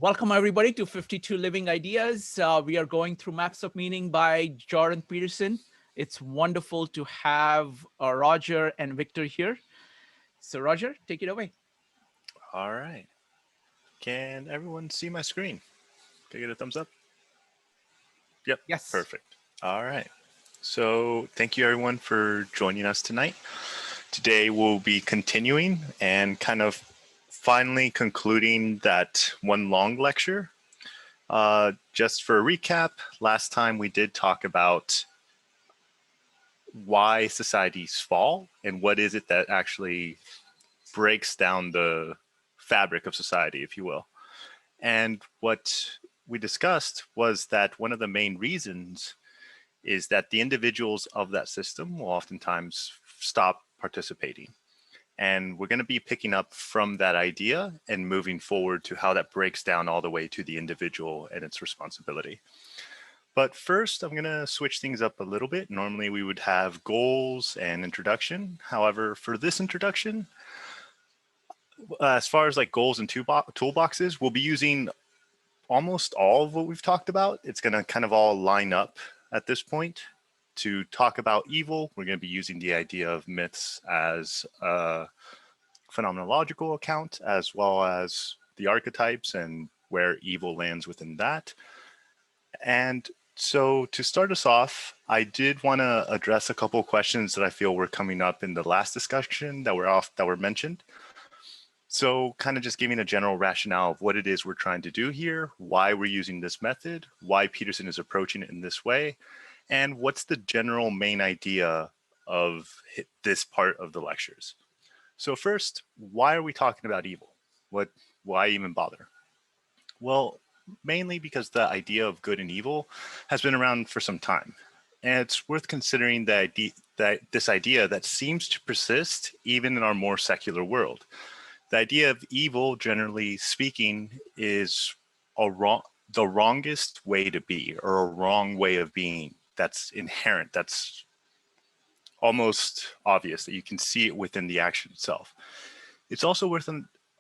Welcome everybody to 52 Living Ideas. We are going through Maps of Meaning by Jordan Peterson. It's wonderful to have Roger and Victor here. So Roger, take it away. All right. Can everyone see my screen? Can I get a thumbs up? Yep. Yes. Perfect. All right. So thank you everyone for joining us tonight. Today we'll be continuing and kind of finally concluding that one long lecture. Just for a recap, last time we did talk about why societies fall and what is it that actually breaks down the fabric of society, if you will. And what we discussed was that one of the main reasons is that the individuals of that system will oftentimes stop participating. And we're going to be picking up from that idea and moving forward to how that breaks down all the way to the individual and its responsibility. But first, I'm going to switch things up a little bit. Normally, we would have goals and introduction. However, for this introduction, as far as like goals and toolboxes, we'll be using almost all of what we've talked about. It's going to kind of all line up at this point. To talk about evil, we're going to be using the idea of myths as a phenomenological account, as well as the archetypes and where evil lands within that. And so to start us off, I did want to address a couple of questions that I feel were coming up in the last discussion that were mentioned. So kind of just giving a general rationale of what it is we're trying to do here, why we're using this method, why Peterson is approaching it in this way, and what's the general main idea of this part of the lectures. So first, why are we talking about evil? Why even bother? Well, mainly because the idea of good and evil has been around for some time. And it's worth considering this idea that seems to persist even in our more secular world. The idea of evil, generally speaking, is the wrongest way to be, or a wrong way of being. That's inherent. That's almost obvious that you can see it within the action itself. It's also worth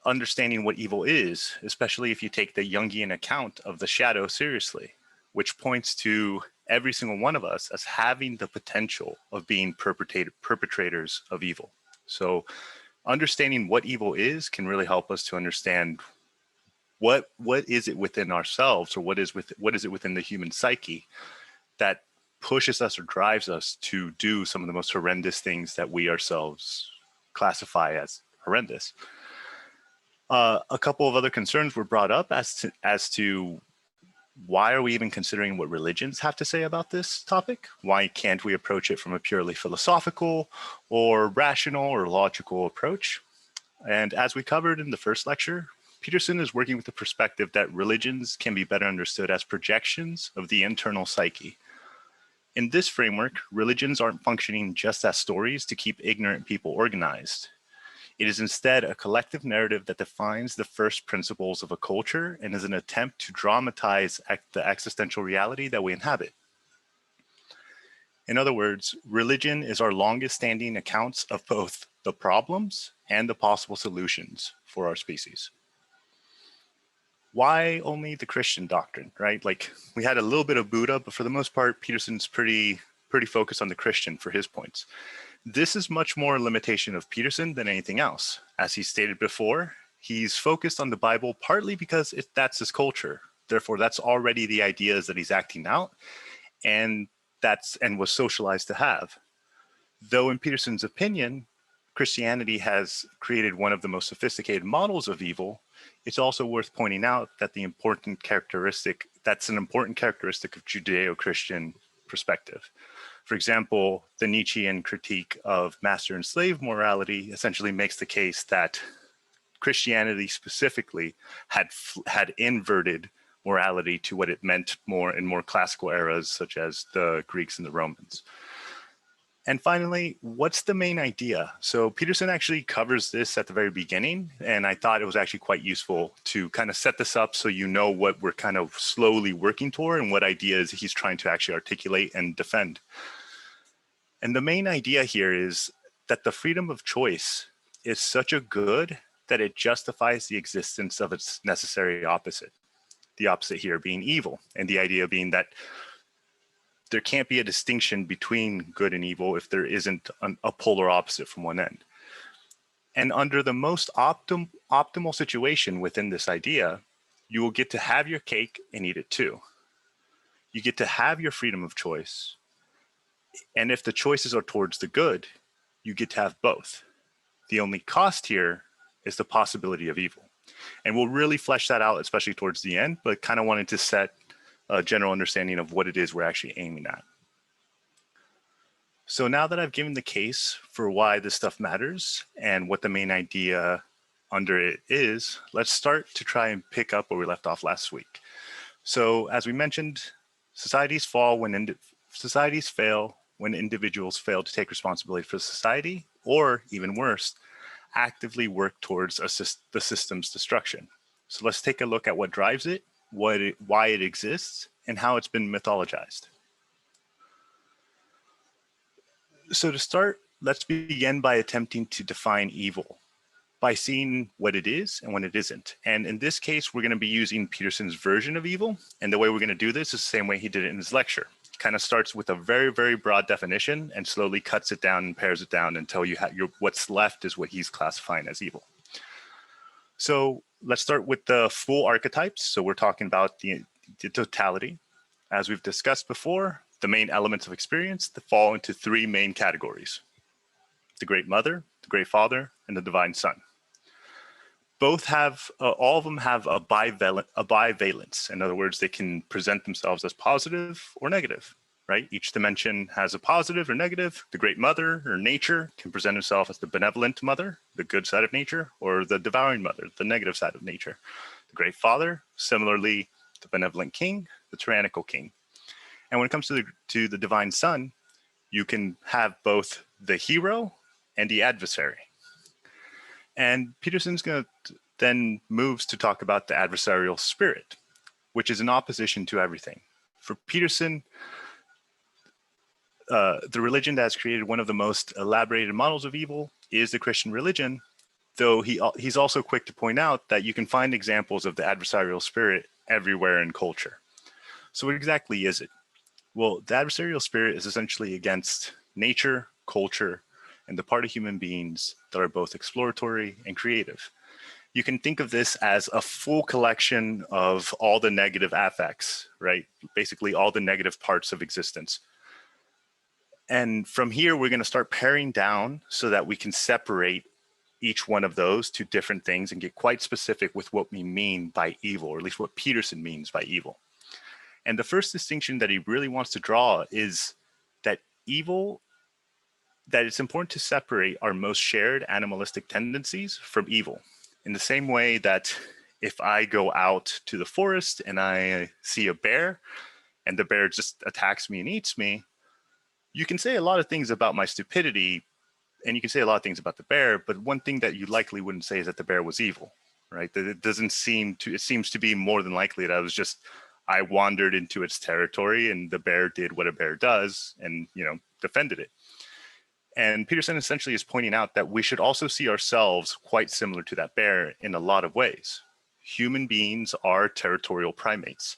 understanding what evil is, especially if you take the Jungian account of the shadow seriously, which points to every single one of us as having the potential of being perpetrators of evil. So understanding what evil is can really help us to understand what is it within ourselves, or what is it within the human psyche that pushes us or drives us to do some of the most horrendous things that we ourselves classify as horrendous. A couple of other concerns were brought up as to why are we even considering what religions have to say about this topic? Why can't we approach it from a purely philosophical or rational or logical approach? And as we covered in the first lecture, Peterson is working with the perspective that religions can be better understood as projections of the internal psyche. In this framework, religions aren't functioning just as stories to keep ignorant people organized. It is instead a collective narrative that defines the first principles of a culture and is an attempt to dramatize the existential reality that we inhabit. In other words, religion is our longest standing accounts of both the problems and the possible solutions for our species. Why only the Christian doctrine, right? Like, we had a little bit of Buddha, but for the most part, Peterson's pretty focused on the Christian for his points. This is much more a limitation of Peterson than anything else. As he stated before, he's focused on the Bible partly because that's his culture. Therefore, that's already the ideas that he's acting out, and was socialized to have. Though in Peterson's opinion, Christianity has created one of the most sophisticated models of evil, it's also worth pointing out that that's an important characteristic of Judeo-Christian perspective. For example, the Nietzschean critique of master and slave morality essentially makes the case that Christianity specifically had inverted morality to what it meant more in more classical eras, such as the Greeks and the Romans. And finally, what's the main idea? So Peterson actually covers this at the very beginning, and I thought it was actually quite useful to kind of set this up so you know what we're kind of slowly working toward and what ideas he's trying to actually articulate and defend. And the main idea here is that the freedom of choice is such a good that it justifies the existence of its necessary opposite. the opposite here being evil, and the idea being that there can't be a distinction between good and evil if there isn't a polar opposite from one end. And under the most optimal situation within this idea, you will get to have your cake and eat it too. You get to have your freedom of choice. And if the choices are towards the good, you get to have both. The only cost here is the possibility of evil. And we'll really flesh that out, especially towards the end, but kind of wanted to set a general understanding of what it is we're actually aiming at. So now that I've given the case for why this stuff matters and what the main idea under it is, let's start to try and pick up where we left off last week. So as we mentioned, societies fail when individuals fail to take responsibility for society, or even worse, actively work towards the system's destruction. So let's take a look at what drives it, why it exists, and how it's been mythologized. So to start, let's begin by attempting to define evil by seeing what it is and what it isn't. And in this case, we're going to be using Peterson's version of evil. And the way we're going to do this is the same way he did it in his lecture. Kind of starts with a very, very broad definition and slowly cuts it down and pares it down until you have what's left is what he's classifying as evil. So let's start with the full archetypes. So we're talking about the totality. As we've discussed before, the main elements of experience that fall into three main categories: the Great Mother, the Great Father, and the Divine Son. Both have, all of them have a bivalence. In other words, they can present themselves as positive or negative, right? Each dimension has a positive or negative. The Great Mother, or nature, can present itself as the benevolent mother, the good side of nature, or the devouring mother, the negative side of nature. The Great Father, similarly, the benevolent king, the tyrannical king. And when it comes to the Divine Son, you can have both the hero and the adversary. And Peterson's going to then moves to talk about the adversarial spirit, which is in opposition to everything. For Peterson, the religion that has created one of the most elaborated models of evil is the Christian religion, though he's also quick to point out that you can find examples of the adversarial spirit everywhere in culture. So what exactly is it? Well, the adversarial spirit is essentially against nature, culture, and the part of human beings that are both exploratory and creative. You can think of this as a full collection of all the negative affects, right? Basically all the negative parts of existence. And from here, we're going to start paring down so that we can separate each one of those to different things and get quite specific with what we mean by evil, or at least what Peterson means by evil. And the first distinction that he really wants to draw is that that it's important to separate our most shared animalistic tendencies from evil. In the same way that if I go out to the forest and I see a bear and the bear just attacks me and eats me, you can say a lot of things about my stupidity and you can say a lot of things about the bear, but one thing that you likely wouldn't say is that the bear was evil, right? That it seems to be more than likely that I wandered into its territory and the bear did what a bear does and, defended it. And Peterson essentially is pointing out that we should also see ourselves quite similar to that bear in a lot of ways. Human beings are territorial primates.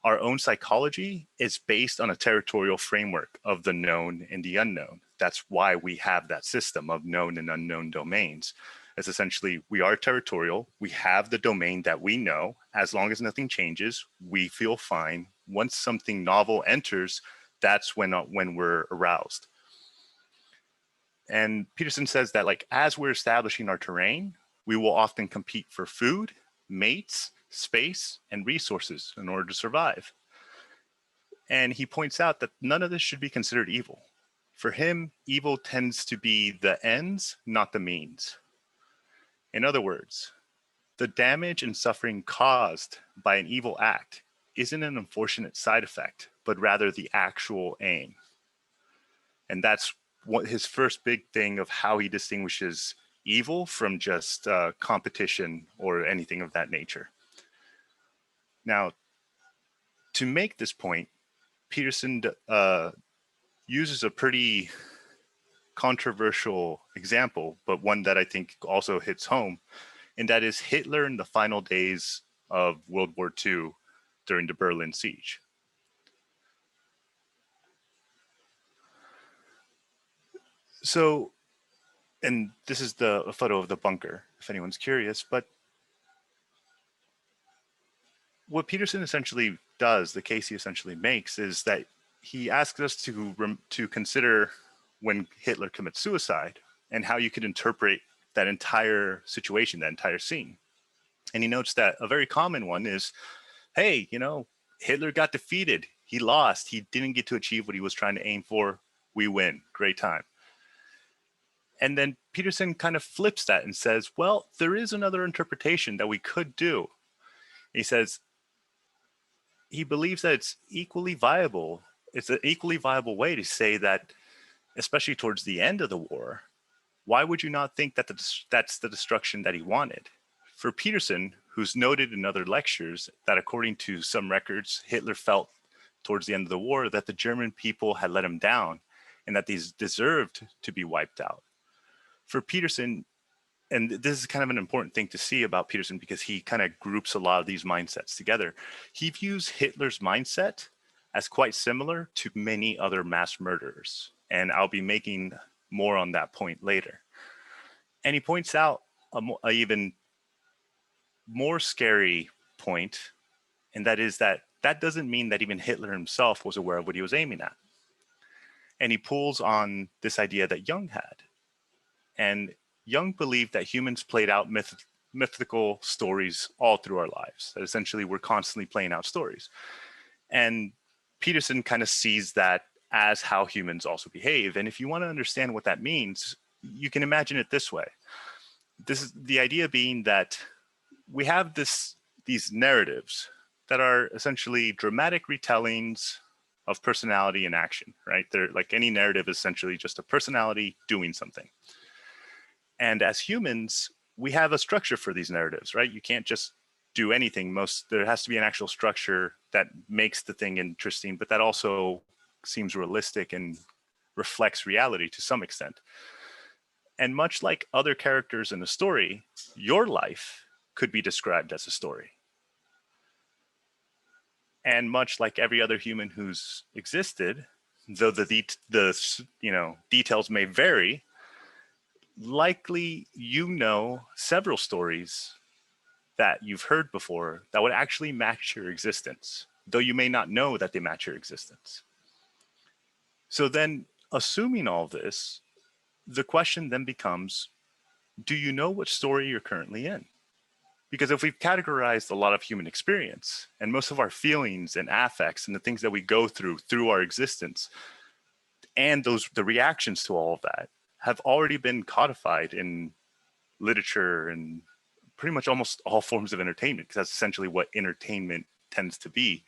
Our own psychology is based on a territorial framework of the known and the unknown. That's why we have that system of known and unknown domains. It's essentially, we are territorial. We have the domain that we know. As long as nothing changes, we feel fine. Once something novel enters, that's when we're aroused. And Peterson says that as we're establishing our terrain, we will often compete for food, mates, space, and resources in order to survive. And he points out that none of this should be considered evil. For him, evil tends to be the ends, not the means. In other words, the damage and suffering caused by an evil act isn't an unfortunate side effect, but rather the actual aim. And that's what his first big thing of how he distinguishes evil from just competition or anything of that nature. Now, to make this point, Peterson uses a pretty controversial example, but one that I think also hits home, and that is Hitler in the final days of World War II during the Berlin siege. So, and this is a photo of the bunker, if anyone's curious, but what Peterson essentially does, the case he essentially makes, is that he asks us to consider when Hitler commits suicide and how you could interpret that entire situation, that entire scene. And he notes that a very common one is, hey, Hitler got defeated. He lost. He didn't get to achieve what he was trying to aim for. We win. Great time. And then Peterson kind of flips that and says, well, there is another interpretation that we could do. He says, he believes that it's equally viable. It's an equally viable way to say that, especially towards the end of the war, why would you not think that that's the destruction that he wanted? For Peterson, who's noted in other lectures that according to some records, Hitler felt towards the end of the war that the German people had let him down and that these deserved to be wiped out. For Peterson, and this is kind of an important thing to see about Peterson because he kind of groups a lot of these mindsets together. He views Hitler's mindset as quite similar to many other mass murderers. And I'll be making more on that point later. And he points out a even more scary point, and that is that doesn't mean that even Hitler himself was aware of what he was aiming at. And he pulls on this idea that Jung had. And Jung believed that humans played out mythical stories all through our lives, that essentially we're constantly playing out stories. And Peterson kind of sees that as how humans also behave. And if you want to understand what that means, you can imagine it this way. This is the idea being that we have these narratives that are essentially dramatic retellings of personality and action, right? They're like any narrative is essentially just a personality doing something. And as humans, we have a structure for these narratives, right? You can't just do anything. There has to be an actual structure that makes the thing interesting, but that also seems realistic and reflects reality to some extent. And much like other characters in a story, your life could be described as a story. And much like every other human who's existed, though the details may vary, likely several stories that you've heard before that would actually match your existence, though you may not know that they match your existence. So then, assuming all this, the question then becomes, do you know what story you're currently in? Because if we've categorized a lot of human experience and most of our feelings and affects and the things that we go through our existence and the reactions to all of that have already been codified in literature and pretty much almost all forms of entertainment, because that's essentially what entertainment tends to be.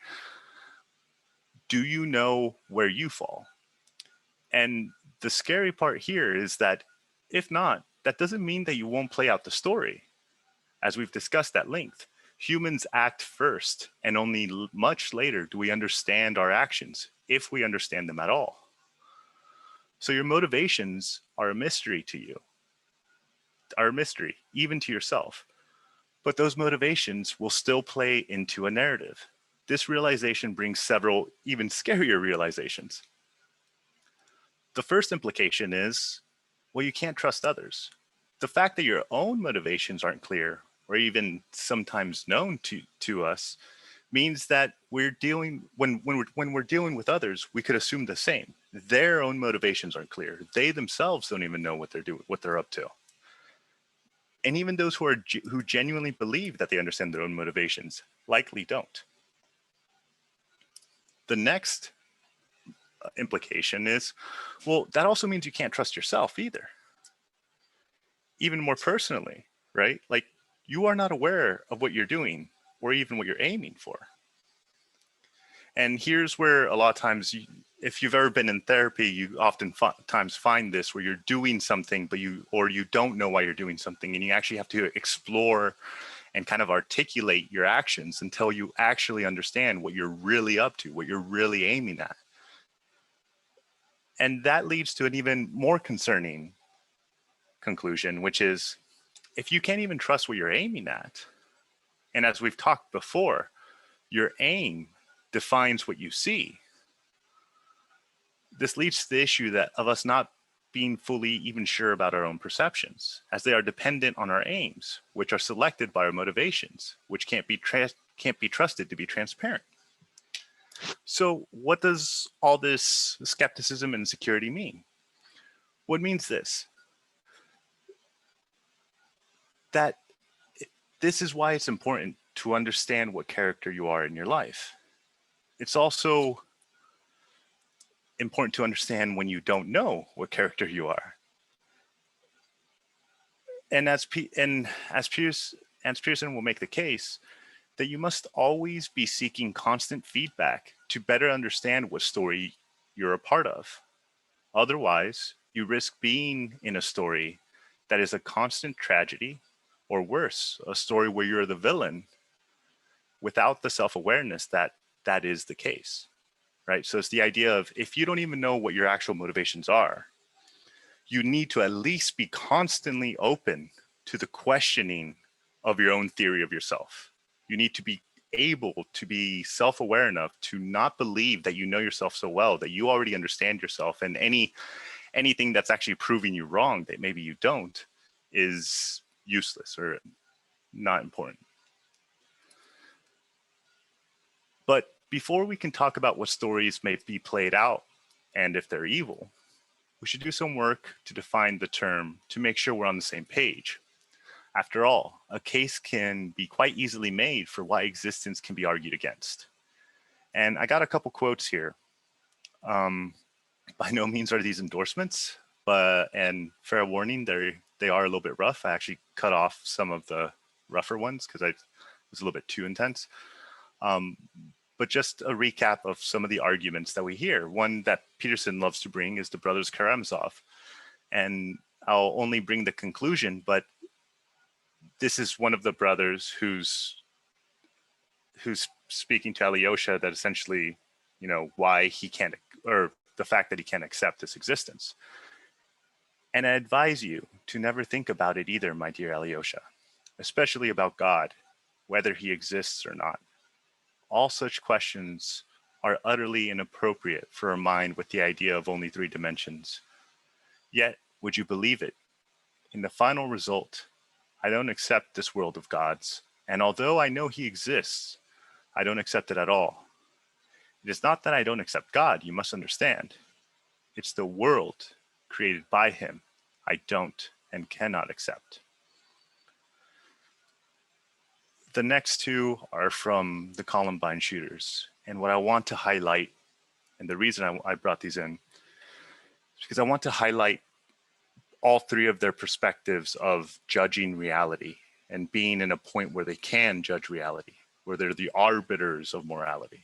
Do you know where you fall? And the scary part here is that if not, that doesn't mean that you won't play out the story. As we've discussed at length, humans act first, and only much later do we understand our actions, if we understand them at all. So your motivations are a mystery to you, are a mystery, even to yourself. But those motivations will still play into a narrative. This realization brings several even scarier realizations. The first implication is, well, you can't trust others. The fact that your own motivations aren't clear, or even sometimes known to us, means that we're dealing when we're dealing with others, we could assume the same. Their own motivations aren't clear. They themselves don't even know what they're doing, what they're up to. And even those who genuinely believe that they understand their own motivations likely don't. The next implication is, well, that also means you can't trust yourself either. Even more personally, right? Like, you are not aware of what you're doing or even what you're aiming for. And here's where a lot of times, if you've ever been in therapy, you oftentimes find this where you're doing something, but you don't know why you're doing something, and you actually have to explore and kind of articulate your actions until you actually understand what you're really up to, what you're really aiming at. And that leads to an even more concerning conclusion, which is, if you can't even trust what you're aiming at, And as we've talked before, your aim defines what you see. This leads to the issue that of us not being fully even sure about our own perceptions, as they are dependent on our aims, which are selected by our motivations, which can't be trusted to be transparent. So what does all this skepticism and insecurity mean? What means this? That this is why it's important to understand what character you are in your life. It's also important to understand when you don't know what character you are. And as Peterson will make the case, that you must always be seeking constant feedback to better understand what story you're a part of. Otherwise, you risk being in a story that is a constant tragedy, or worse, a story where you're the villain without the self-awareness that that is the case, right? So it's the idea of, if you don't even know what your actual motivations are, you need to at least be constantly open to the questioning of your own theory of yourself. You need to be able to be self-aware enough to not believe that you know yourself so well that you already understand yourself, and anything that's actually proving you wrong that maybe you don't is useless or not important. But before we can talk about what stories may be played out and if they're evil, we should do some work to define the term to make sure we're on the same page. After all, a case can be quite easily made for why existence can be argued against. And I got a couple quotes here. By no means are these endorsements, and fair warning, they are a little bit rough. I actually cut off some of the rougher ones because it was a little bit too intense. But just a recap of some of the arguments that we hear. One that Peterson loves to bring is the brothers Karamazov. And I'll only bring the conclusion, but this is one of the brothers who's speaking to Alyosha that essentially, why he can't, or the fact that he can't accept this existence. And I advise you to never think about it either, my dear Alyosha, especially about God, whether he exists or not. All such questions are utterly inappropriate for a mind with the idea of only 3 dimensions. Yet, would you believe it? In the final result, I don't accept this world of God's, and although I know he exists, I don't accept it at all. It is not that I don't accept God, you must understand. It's the world created by him I don't and cannot accept. The next 2 are from the Columbine shooters. And what I want to highlight, and the reason I brought these in, is because I want to highlight all 3 of their perspectives of judging reality and being in a point where they can judge reality, where they're the arbiters of morality.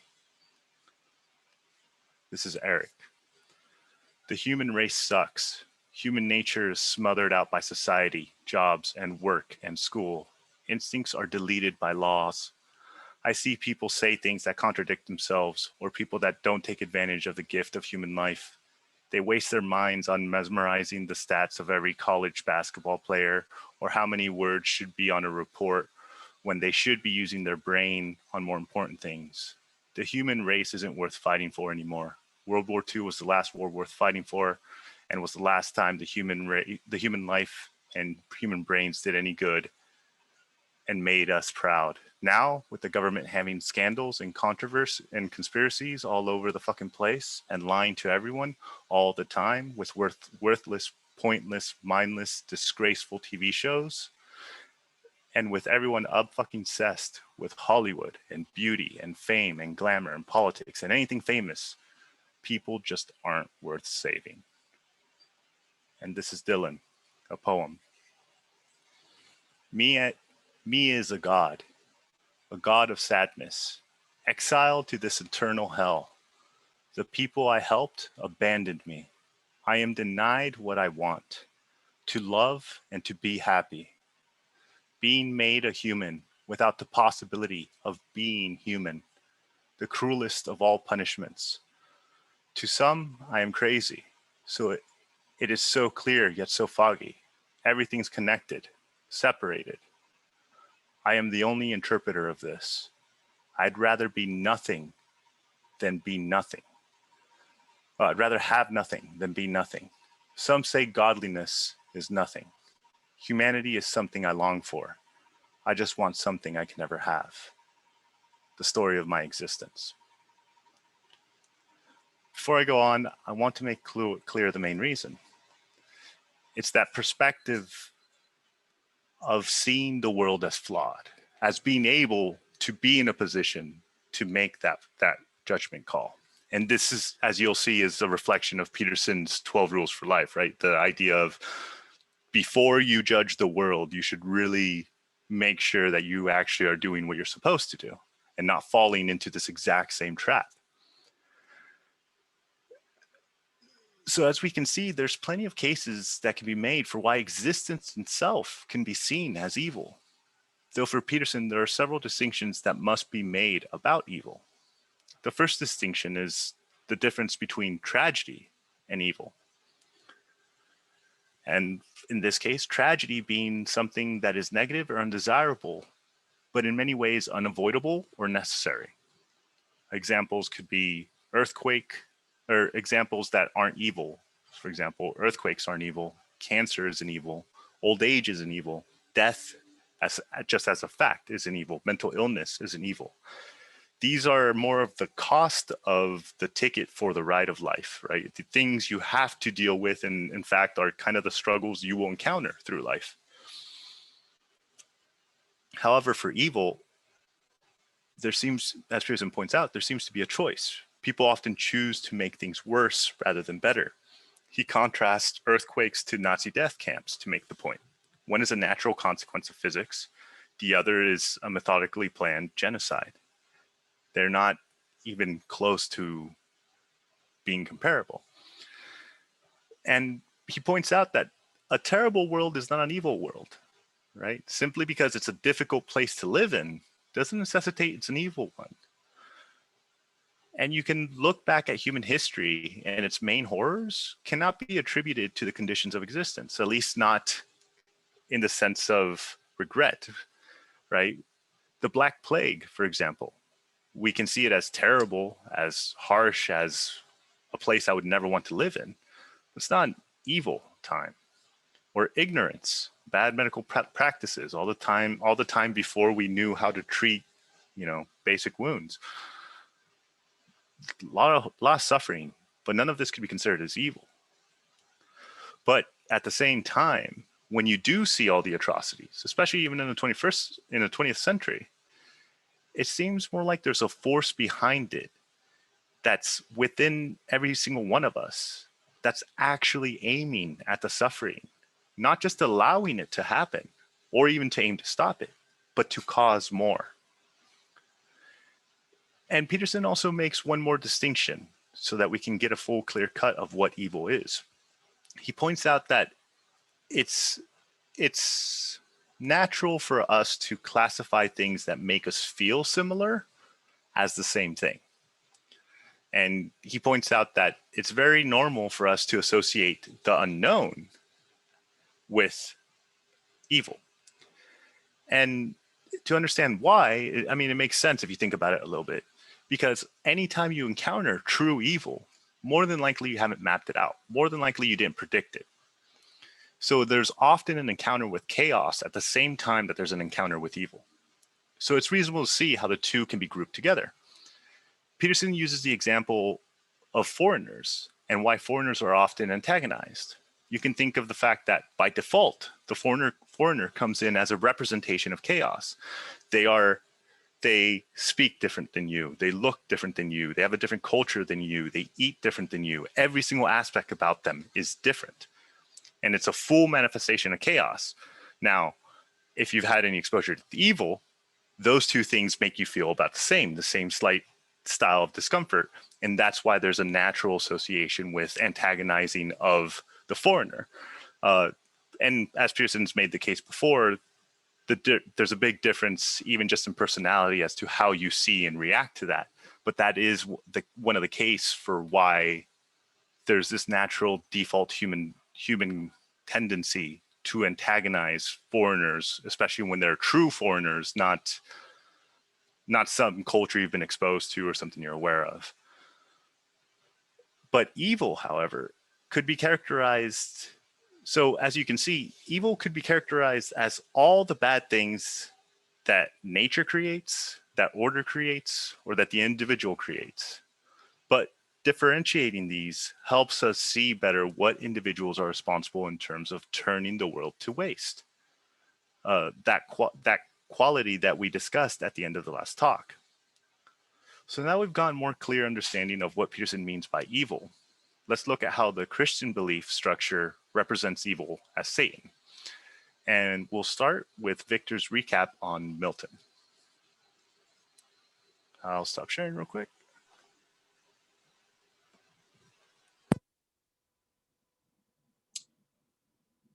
This is Eric. The human race sucks. Human nature is smothered out by society, jobs, and work and school. Instincts are deleted by laws. I see people say things that contradict themselves, or people that don't take advantage of the gift of human life. They waste their minds on mesmerizing the stats of every college basketball player, or how many words should be on a report, when they should be using their brain on more important things. The human race isn't worth fighting for anymore. World War II was the last war worth fighting for, and was the last time the human life and human brains did any good and made us proud. Now, with the government having scandals and controversy and conspiracies all over the fucking place and lying to everyone all the time with worthless, pointless, mindless, disgraceful TV shows, and with everyone up fucking obsessed with Hollywood and beauty and fame and glamour and politics and anything famous, people just aren't worth saving. And this is Dylan, a poem. Me is a god of sadness, exiled to this eternal hell. The people I helped abandoned me. I am denied what I want, to love and to be happy. Being made a human without the possibility of being human, the cruelest of all punishments. To some, I am crazy, so it is so clear yet so foggy. Everything's connected, separated. I am the only interpreter of this. I'd rather be nothing than be nothing. I'd rather have nothing than be nothing. Some say godliness is nothing. Humanity is something I long for. I just want something I can never have. The story of my existence. Before I go on, I want to make clear the main reason. It's that perspective of seeing the world as flawed, as being able to be in a position to make that judgment call. And this is, as you'll see, is a reflection of Peterson's 12 rules for life, right? The idea of before you judge the world, you should really make sure that you actually are doing what you're supposed to do and not falling into this exact same trap. So as we can see, there's plenty of cases that can be made for why existence itself can be seen as evil. Though for Peterson, there are several distinctions that must be made about evil. The first distinction is the difference between tragedy and evil. And in this case, tragedy being something that is negative or undesirable, but in many ways unavoidable or necessary. Examples could be earthquake, or examples that aren't evil. For example, earthquakes aren't evil, cancer is an evil, old age is an evil, death just as a fact is an evil, mental illness is an evil. These are more of the cost of the ticket for the ride of life, right? The things you have to deal with, and in fact are kind of the struggles you will encounter through life. However, for evil, there seems, as Peterson points out, there seems to be a choice. People often choose to make things worse rather than better. He contrasts earthquakes to Nazi death camps to make the point. One is a natural consequence of physics. The other is a methodically planned genocide. They're not even close to being comparable. And he points out that a terrible world is not an evil world, right? Simply because it's a difficult place to live in doesn't necessitate it's an evil one. And you can look back at human history and its main horrors cannot be attributed to the conditions of existence, at least not in the sense of regret, right? The Black Plague, for example, we can see it as terrible, as harsh, as a place I would never want to live in. It's not an evil time. Or ignorance, bad medical practices, all the time before we knew how to treat, basic wounds. A lot of suffering, but none of this could be considered as evil. But at the same time, when you do see all the atrocities, especially even in the 20th century, it seems more like there's a force behind it that's within every single one of us that's actually aiming at the suffering, not just allowing it to happen or even to aim to stop it, but to cause more. And Peterson also makes one more distinction so that we can get a full clear cut of what evil is. He points out that it's natural for us to classify things that make us feel similar as the same thing. And he points out that it's very normal for us to associate the unknown with evil. And to understand why, I mean, it makes sense if you think about it a little bit, because anytime you encounter true evil, more than likely you haven't mapped it out. More than likely you didn't predict it. So there's often an encounter with chaos at the same time that there's an encounter with evil. So it's reasonable to see how the two can be grouped together. Peterson uses the example of foreigners and why foreigners are often antagonized. You can think of the fact that by default, the foreigner comes in as a representation of chaos. They speak different than you. They look different than you. They have a different culture than you. They eat different than you. Every single aspect about them is different. And it's a full manifestation of chaos. Now, if you've had any exposure to evil, those two things make you feel about the same slight style of discomfort. And that's why there's a natural association with antagonizing of the foreigner. And as Peterson's made the case before, there's a big difference, even just in personality, as to how you see and react to that. But that is one of the case for why there's this natural default human tendency to antagonize foreigners, especially when they're true foreigners, not some culture you've been exposed to or something you're aware of. But evil, however, could be characterized. So as you can see, evil could be characterized as all the bad things that nature creates, that order creates, or that the individual creates. But differentiating these helps us see better what individuals are responsible in terms of turning the world to waste. That quality that we discussed at the end of the last talk. So now we've gotten more clear understanding of what Peterson means by evil. Let's look at how the Christian belief structure represents evil as Satan. And we'll start with Victor's recap on Milton. I'll stop sharing real quick.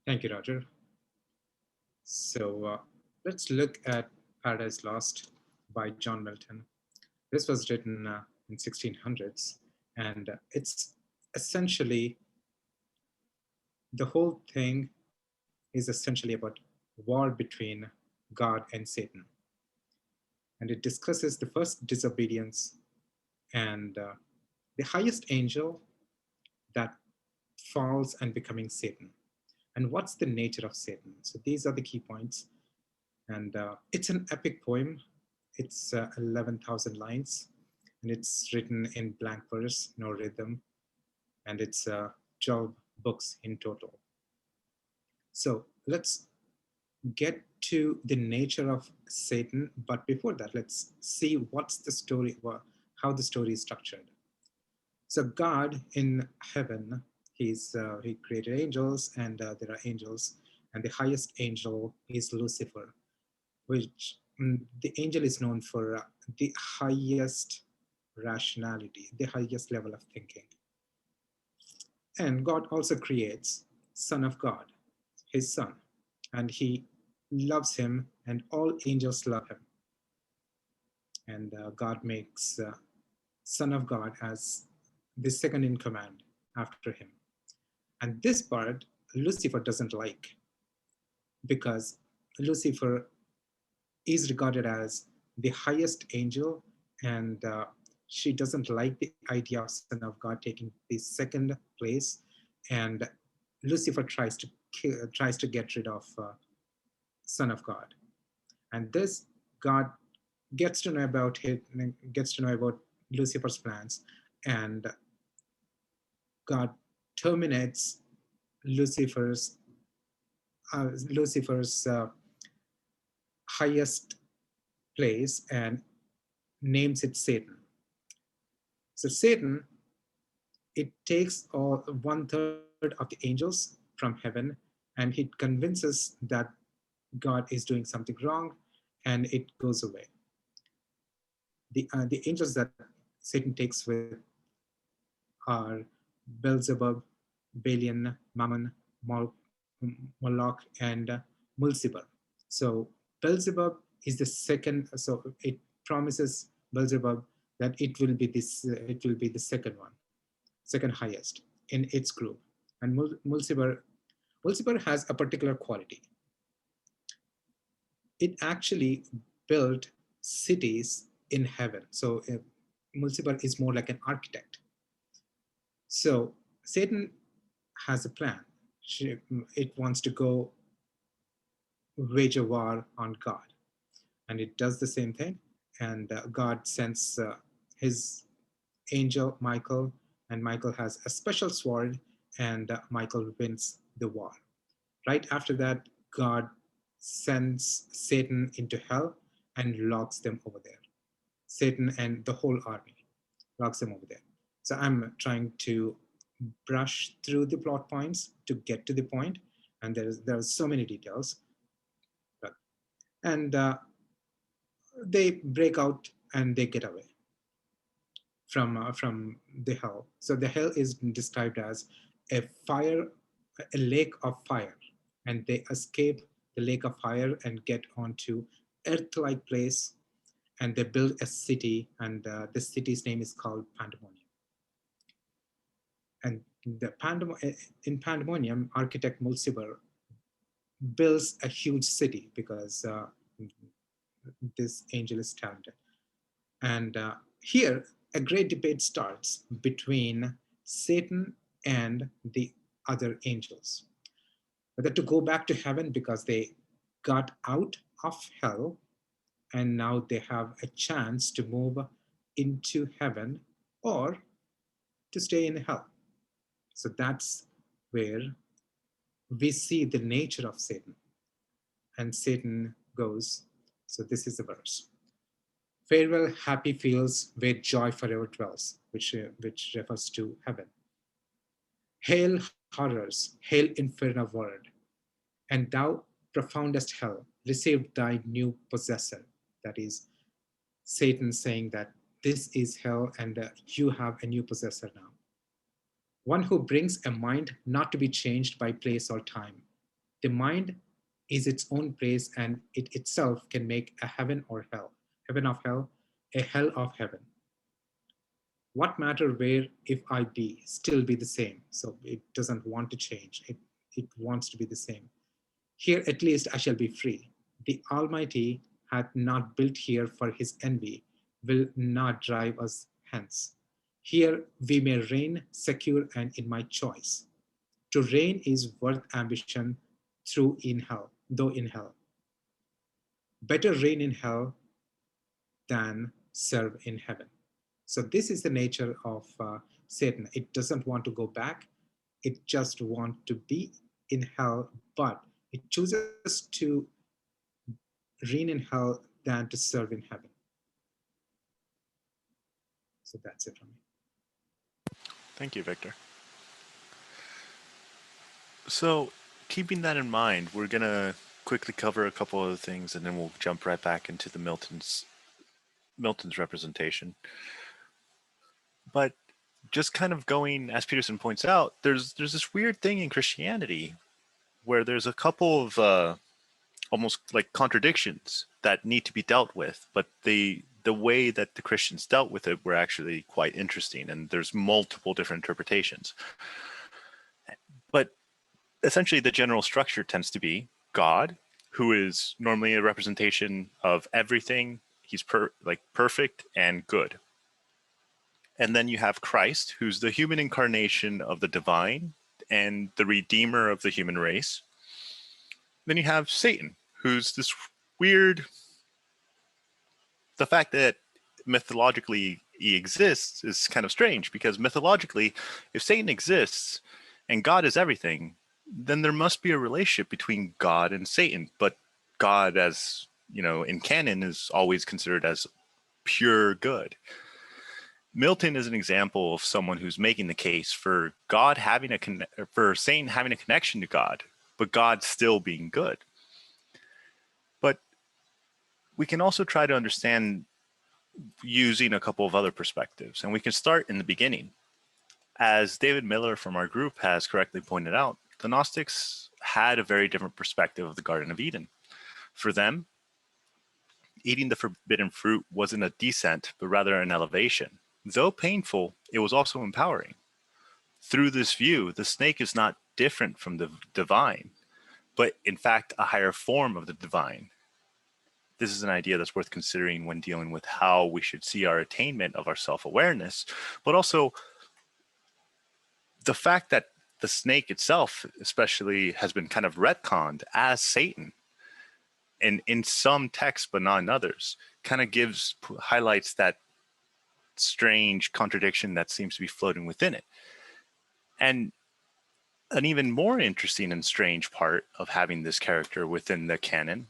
Thank you, Roger. So let's look at Paradise Lost by John Milton. This was written in 1600s, and it's essentially, the whole thing is essentially about war between God and Satan. And it discusses the first disobedience and the highest angel that falls and becoming Satan. And what's the nature of Satan? So these are the key points. And it's an epic poem. It's 11,000 lines, and it's written in blank verse, no rhythm, and it's 12 books in total. So let's get to the nature of Satan, but before that, let's see what's the story, how the story is structured. So God in heaven, he created angels, and there are angels, and the highest angel is Lucifer, which the angel is known for the highest rationality, the highest level of thinking. And God also creates Son of God, his son, and he loves him, and all angels love him. And God makes Son of God as the second in command after him. And this part Lucifer doesn't like, because Lucifer is regarded as the highest angel, and she doesn't like the idea of Son of God taking the second place, and Lucifer tries to get rid of Son of God. And this, God gets to know about Lucifer's plans, and God terminates Lucifer's highest place and names it Satan. So Satan, it takes 1/3 of the angels from heaven, and it convinces that God is doing something wrong, and it goes away. The angels that Satan takes with are Beelzebub, Balian, Mammon, Moloch, and Mulciber. So Beelzebub is the second. So it promises Beelzebub that it will be the second one, second highest in its group. And Mulciber has a particular quality. It actually built cities in heaven. So Mulciber is more like an architect. So Satan has a plan. It wants to go wage a war on God, and it does the same thing. And God sends his angel Michael, and Michael has a special sword, and Michael wins the war. Right after that, God sends Satan into hell and locks them over there. Satan and the whole army locks them over there. So I'm trying to brush through the plot points to get to the point, and there are so many details. And they break out and they get away from the hell. So the hell is described as a lake of fire, and they escape the lake of fire and get onto earth-like place, and they build a city, and the city's name is called Pandemonium. And in Pandemonium, architect Mulciber builds a huge city because this angel is talented. And here, a great debate starts between Satan and the other angels, whether to go back to heaven because they got out of hell and now they have a chance to move into heaven, or to stay in hell. So that's where we see the nature of Satan. And Satan goes, so this is the verse. Farewell, happy fields where joy forever dwells, which refers to heaven. Hail, horrors, hail, infernal world, and thou, profoundest hell, receive thy new possessor. That is Satan saying that this is hell and you have a new possessor now. One who brings a mind not to be changed by place or time. The mind is its own place and it itself can make a heaven or hell, heaven of hell, a hell of heaven. What matter where if I be, still be the same. So it doesn't want to change. It wants to be the same. Here at least I shall be free. The Almighty hath not built here for his envy, will not drive us hence. Here we may reign secure and in my choice. To reign is worth ambition though in hell. Better reign in hell than serve in heaven. So this is the nature of Satan. It doesn't want to go back. It just wants to be in hell, but it chooses to reign in hell than to serve in heaven. So that's it from me. Thank you, Victor. So, keeping that in mind, we're going to quickly cover a couple other things and then we'll jump right back into the Milton's representation. But just kind of going, as Peterson points out, there's this weird thing in Christianity where there's a couple of almost like contradictions that need to be dealt with, but the way that the Christians dealt with it were actually quite interesting, and there's multiple different interpretations. But essentially the general structure tends to be God, who is normally a representation of everything. He's perfect and good. And then you have Christ, who's the human incarnation of the divine and the redeemer of the human race. Then you have Satan, who's this weird, the fact that mythologically he exists is kind of strange, because mythologically, if Satan exists and God is everything, then there must be a relationship between God and Satan. But God, as you know, in canon, is always considered as pure good. Milton is an example of someone who's making the case for God having for Satan having a connection to God, but God still being good. But we can also try to understand using a couple of other perspectives, and we can start in the beginning. As David Miller from our group has correctly pointed out, the Gnostics had a very different perspective of the Garden of Eden. For them, eating the forbidden fruit wasn't a descent, but rather an elevation. Though painful, it was also empowering. Through this view, the snake is not different from the divine, but in fact a higher form of the divine. This is an idea that's worth considering when dealing with how we should see our attainment of our self-awareness, but also the fact that the snake itself especially has been kind of retconned as Satan, and in some texts but not in others, kind of highlights that strange contradiction that seems to be floating within it. And an even more interesting and strange part of having this character within the canon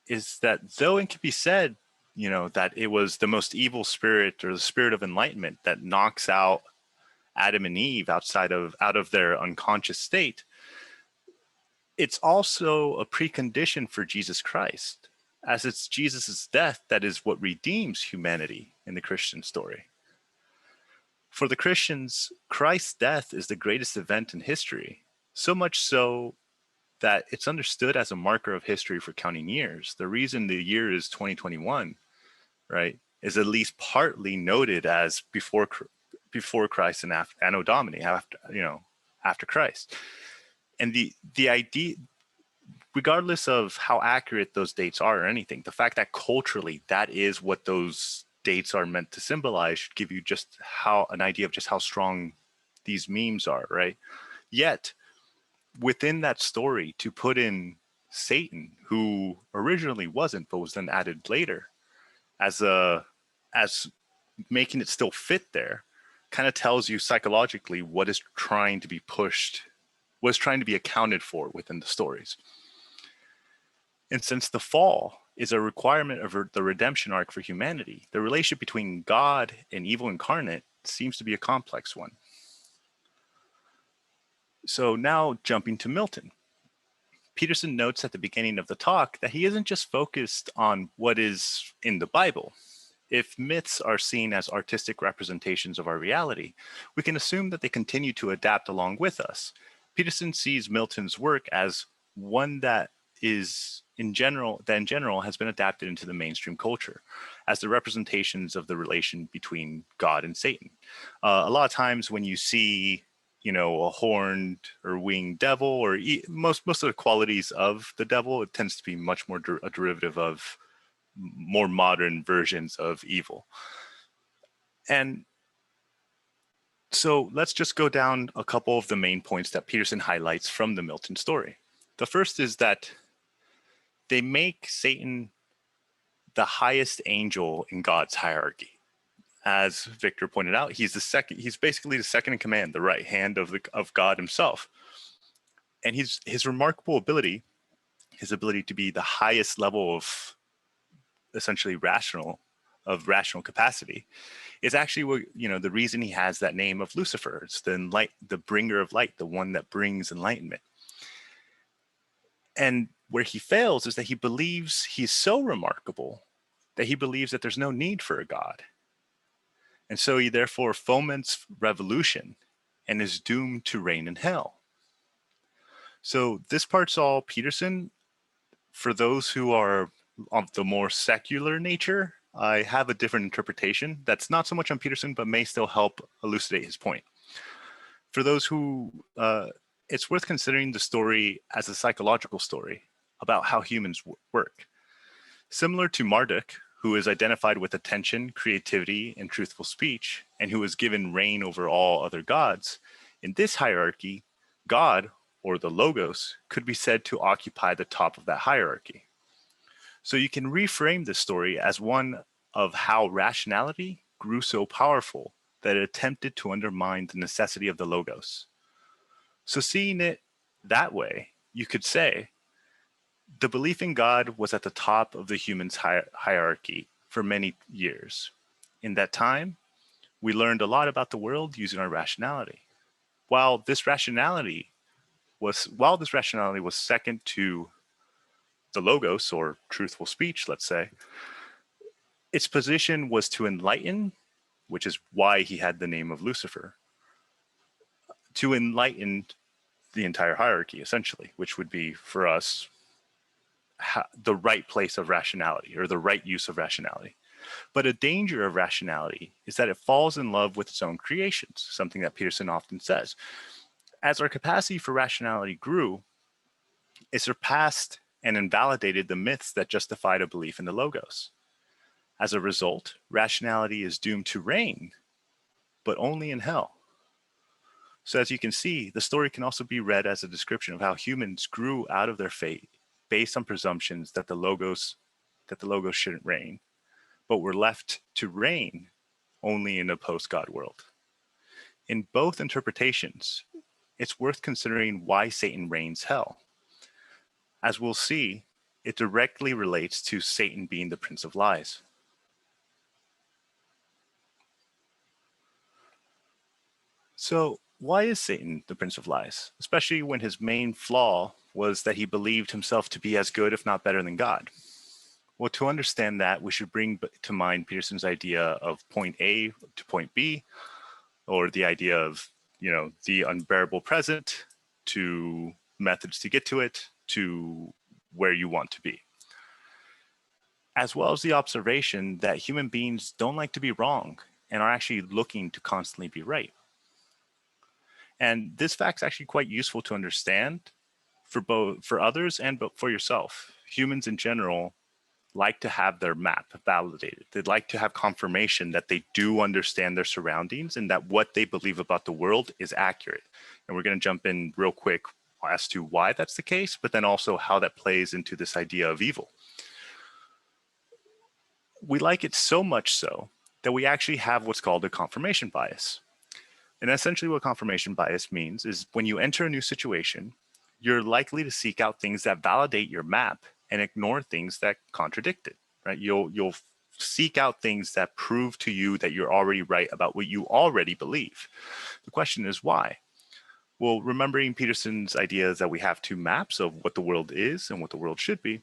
is that though it can be said, you know, that it was the most evil spirit or the spirit of enlightenment that knocks out Adam and Eve out of their unconscious state, it's also a precondition for Jesus Christ, as it's Jesus's death that is what redeems humanity in the Christian story. For the Christians, Christ's death is the greatest event in history, so much so that it's understood as a marker of history for counting years. The reason the year is 2021, right, is at least partly noted as before Christ and Anno Domini, after Christ. And the idea, regardless of how accurate those dates are or anything, the fact that culturally that is what those dates are meant to symbolize should give you just an idea of just how strong these memes are, right? Yet within that story, to put in Satan, who originally wasn't but was then added later as making it still fit there, kind of tells you psychologically what is trying to be pushed, what's trying to be accounted for within the stories. And since the fall is a requirement of the redemption arc for humanity, the relationship between God and evil incarnate seems to be a complex one. So now jumping to Milton. Peterson notes at the beginning of the talk that he isn't just focused on what is in the Bible. If myths are seen as artistic representations of our reality, we can assume that they continue to adapt along with us. Peterson sees Milton's work as one that in general has been adapted into the mainstream culture as the representations of the relation between God and Satan. A lot of times when you see a horned or winged devil, or most of the qualities of the devil, it tends to be much more a derivative of more modern versions of evil. And so let's just go down a couple of the main points that Peterson highlights from the Milton story. The first is that they make Satan the highest angel in God's hierarchy. As Victor pointed out, he's basically the second in command, the right hand of God himself. And his remarkable ability, his ability to be the highest level of essentially rational capacity, is actually what, the reason he has that name of Lucifer. It's the bringer of light, the one that brings enlightenment. And where he fails is that he believes he's so remarkable that he believes that there's no need for a God. And so he therefore foments revolution and is doomed to reign in hell. So this part's all Peterson. For those who are of the more secular nature, I have a different interpretation that's not so much on Peterson, but may still help elucidate his point. For those who, it's worth considering the story as a psychological story about how humans work. Similar to Marduk, who is identified with attention, creativity, and truthful speech, and who is given reign over all other gods, in this hierarchy, God, or the Logos, could be said to occupy the top of that hierarchy. So you can reframe this story as one of how rationality grew so powerful that it attempted to undermine the necessity of the Logos. So seeing it that way, you could say, the belief in God was at the top of the human's hierarchy for many years. In that time, we learned a lot about the world using our rationality. While this rationality was second to the Logos, or truthful speech, let's say, its position was to enlighten, which is why he had the name of Lucifer, to enlighten the entire hierarchy, essentially, which would be for us the right place of rationality, or the right use of rationality. But a danger of rationality is that it falls in love with its own creations, something that Peterson often says. As our capacity for rationality grew, it surpassed and invalidated the myths that justified a belief in the Logos. As a result, rationality is doomed to reign, but only in hell. So as you can see, the story can also be read as a description of how humans grew out of their fate based on presumptions that the Logos shouldn't reign, but were left to reign only in a post-God world. In both interpretations, it's worth considering why Satan reigns hell. As we'll see, it directly relates to Satan being the prince of lies. So why is Satan the prince of lies, especially when his main flaw was that he believed himself to be as good, if not better, than God? Well, to understand that, we should bring to mind Peterson's idea of point A to point B, or the idea of, the unbearable present, to methods to get to it, to where you want to be. As well as the observation that human beings don't like to be wrong and are actually looking to constantly be right. And this fact's actually quite useful to understand for others and for yourself. Humans in general like to have their map validated. They'd like to have confirmation that they do understand their surroundings and that what they believe about the world is accurate. And we're going to jump in real quick as to why that's the case, but then also how that plays into this idea of evil. We like it so much so that we actually have what's called a confirmation bias. And essentially what confirmation bias means is when you enter a new situation, you're likely to seek out things that validate your map and ignore things that contradict it, right? You'll seek out things that prove to you that you're already right about what you already believe. The question is why? Well, remembering Peterson's ideas that we have two maps of what the world is and what the world should be,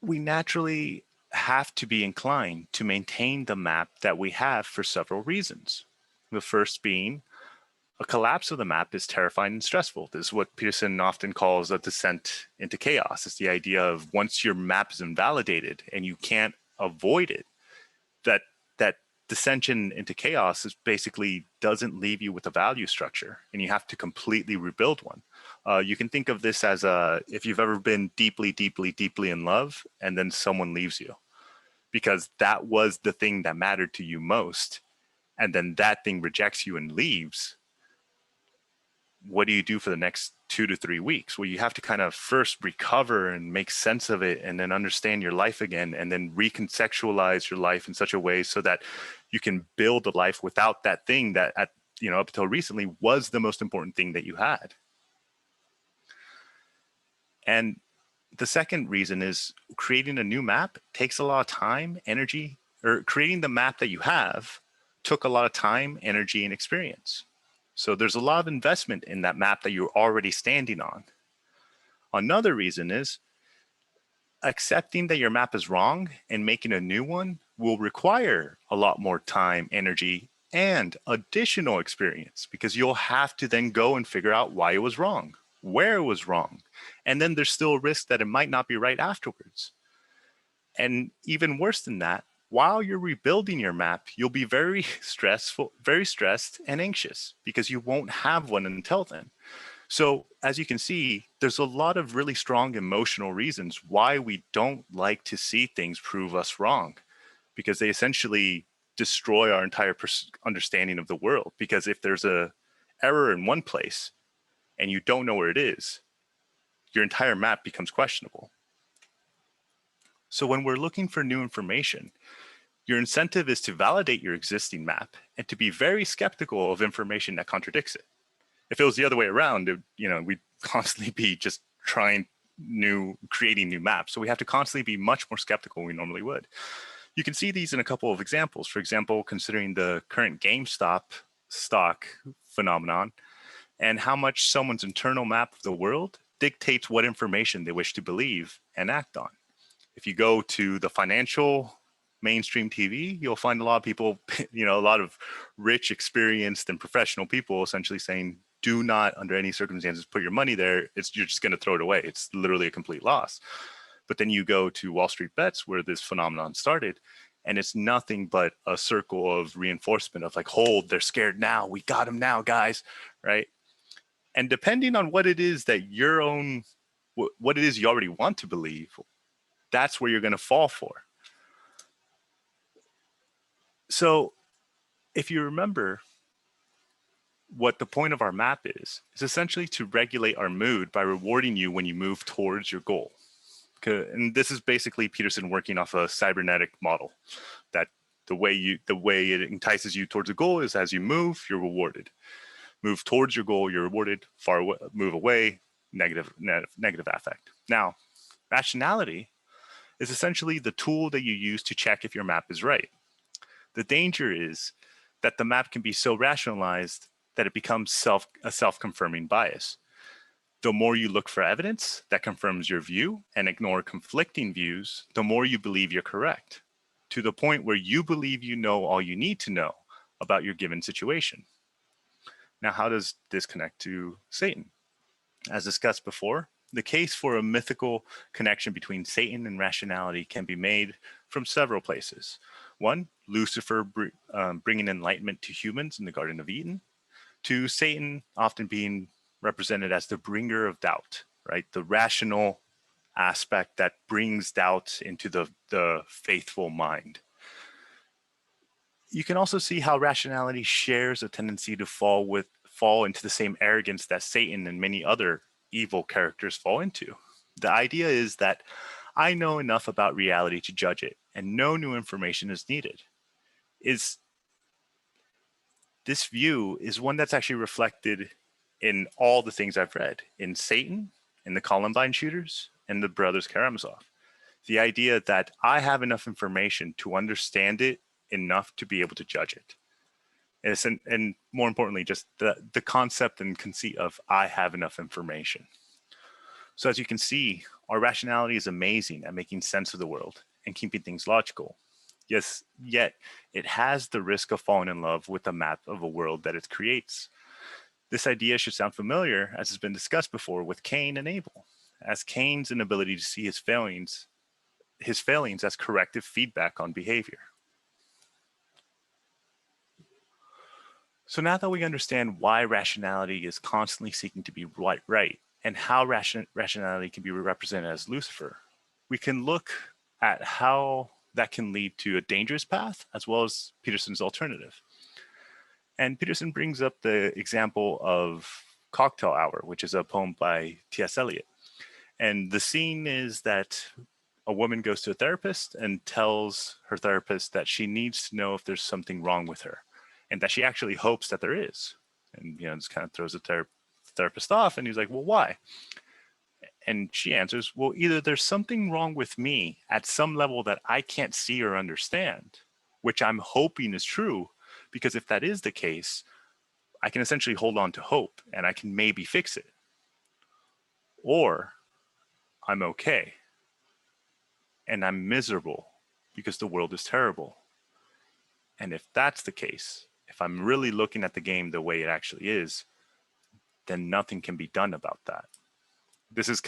we naturally have to be inclined to maintain the map that we have for several reasons. The first being, a collapse of the map is terrifying and stressful. This is what Peterson often calls a descent into chaos. It's the idea of once your map is invalidated and you can't avoid it, that descension into chaos is basically doesn't leave you with a value structure, and you have to completely rebuild one. You can think of this as if you've ever been deeply, deeply, deeply in love and then someone leaves you because that was the thing that mattered to you most, and then that thing rejects you and leaves. What do you do for the next 2 to 3 weeks? Well, you have to kind of first recover and make sense of it and then understand your life again and then recontextualize your life in such a way so that you can build a life without that thing that up until recently was the most important thing that you had. And the second reason is creating a new map takes a lot of time, energy, or creating the map that you have took a lot of time, energy, and experience. So there's a lot of investment in that map that you're already standing on. Another reason is accepting that your map is wrong and making a new one will require a lot more time, energy, and additional experience because you'll have to then go and figure out why it was wrong, where it was wrong. And then there's still a risk that it might not be right afterwards. And even worse than that, while you're rebuilding your map, you'll be very stressed and anxious because you won't have one until then. So as you can see, there's a lot of really strong emotional reasons why we don't like to see things prove us wrong, because they essentially destroy our entire understanding of the world. Because if there's a error in one place and you don't know where it is, your entire map becomes questionable. So when we're looking for new information, your incentive is to validate your existing map and to be very skeptical of information that contradicts it. If it was the other way around, we'd constantly be just creating new maps. So we have to constantly be much more skeptical than we normally would. You can see these in a couple of examples. For example, considering the current GameStop stock phenomenon and how much someone's internal map of the world dictates what information they wish to believe and act on. If you go to the financial mainstream TV, you'll find a lot of people, a lot of rich, experienced, and professional people essentially saying, do not, under any circumstances, put your money there. You're just going to throw it away. It's literally a complete loss. But then you go to Wall Street Bets, where this phenomenon started, and it's nothing but a circle of reinforcement of like, hold, they're scared now. We got them now, guys, right? And depending on what it is that what it is you already want to believe, that's where you're going to fall for. So if you remember, what the point of our map is essentially to regulate our mood by rewarding you when you move towards your goal. And this is basically Peterson working off a cybernetic model that the way it entices you towards a goal is as you move, you're rewarded. Move towards your goal, you're rewarded. Far away, move away, negative affect. Now, rationality is essentially the tool that you use to check if your map is right. The danger is that the map can be so rationalized that it becomes a self-confirming bias. The more you look for evidence that confirms your view and ignore conflicting views, the more you believe you're correct, to the point where you believe you know all you need to know about your given situation. Now, how does this connect to Satan? As discussed before, the case for a mythical connection between Satan and rationality can be made from several places. One, Lucifer bringing enlightenment to humans in the Garden of Eden. Two, Satan often being represented as the bringer of doubt, right? The rational aspect that brings doubt into the faithful mind. You can also see how rationality shares a tendency to fall into the same arrogance that Satan and many other evil characters fall into. The idea is that I know enough about reality to judge it, and no new information is needed. This view is one that's actually reflected in all the things I've read, in Satan, in the Columbine shooters, and the brothers Karamazov. The idea that I have enough information to understand it enough to be able to judge it. And more importantly, just the concept and conceit of I have enough information. So as you can see, our rationality is amazing at making sense of the world and keeping things logical. Yes, yet it has the risk of falling in love with the map of a world that it creates. This idea should sound familiar, as has been discussed before, with Cain and Abel, as Cain's inability to see his failings as corrective feedback on behavior. So now that we understand why rationality is constantly seeking to be right, and how rationality can be represented as Lucifer, we can look at how that can lead to a dangerous path, as well as Peterson's alternative. And Peterson brings up the example of Cocktail Hour, which is a poem by T.S. Eliot. And the scene is that a woman goes to a therapist and tells her therapist that she needs to know if there's something wrong with her, and that she actually hopes that there is. And, just kind of throws the therapist off, and he's like, well, why? And she answers, well, either there's something wrong with me at some level that I can't see or understand, which I'm hoping is true, because if that is the case, I can essentially hold on to hope and I can maybe fix it. Or I'm okay and I'm miserable because the world is terrible. And if that's the case, if I'm really looking at the game the way it actually is, then nothing can be done about that. This is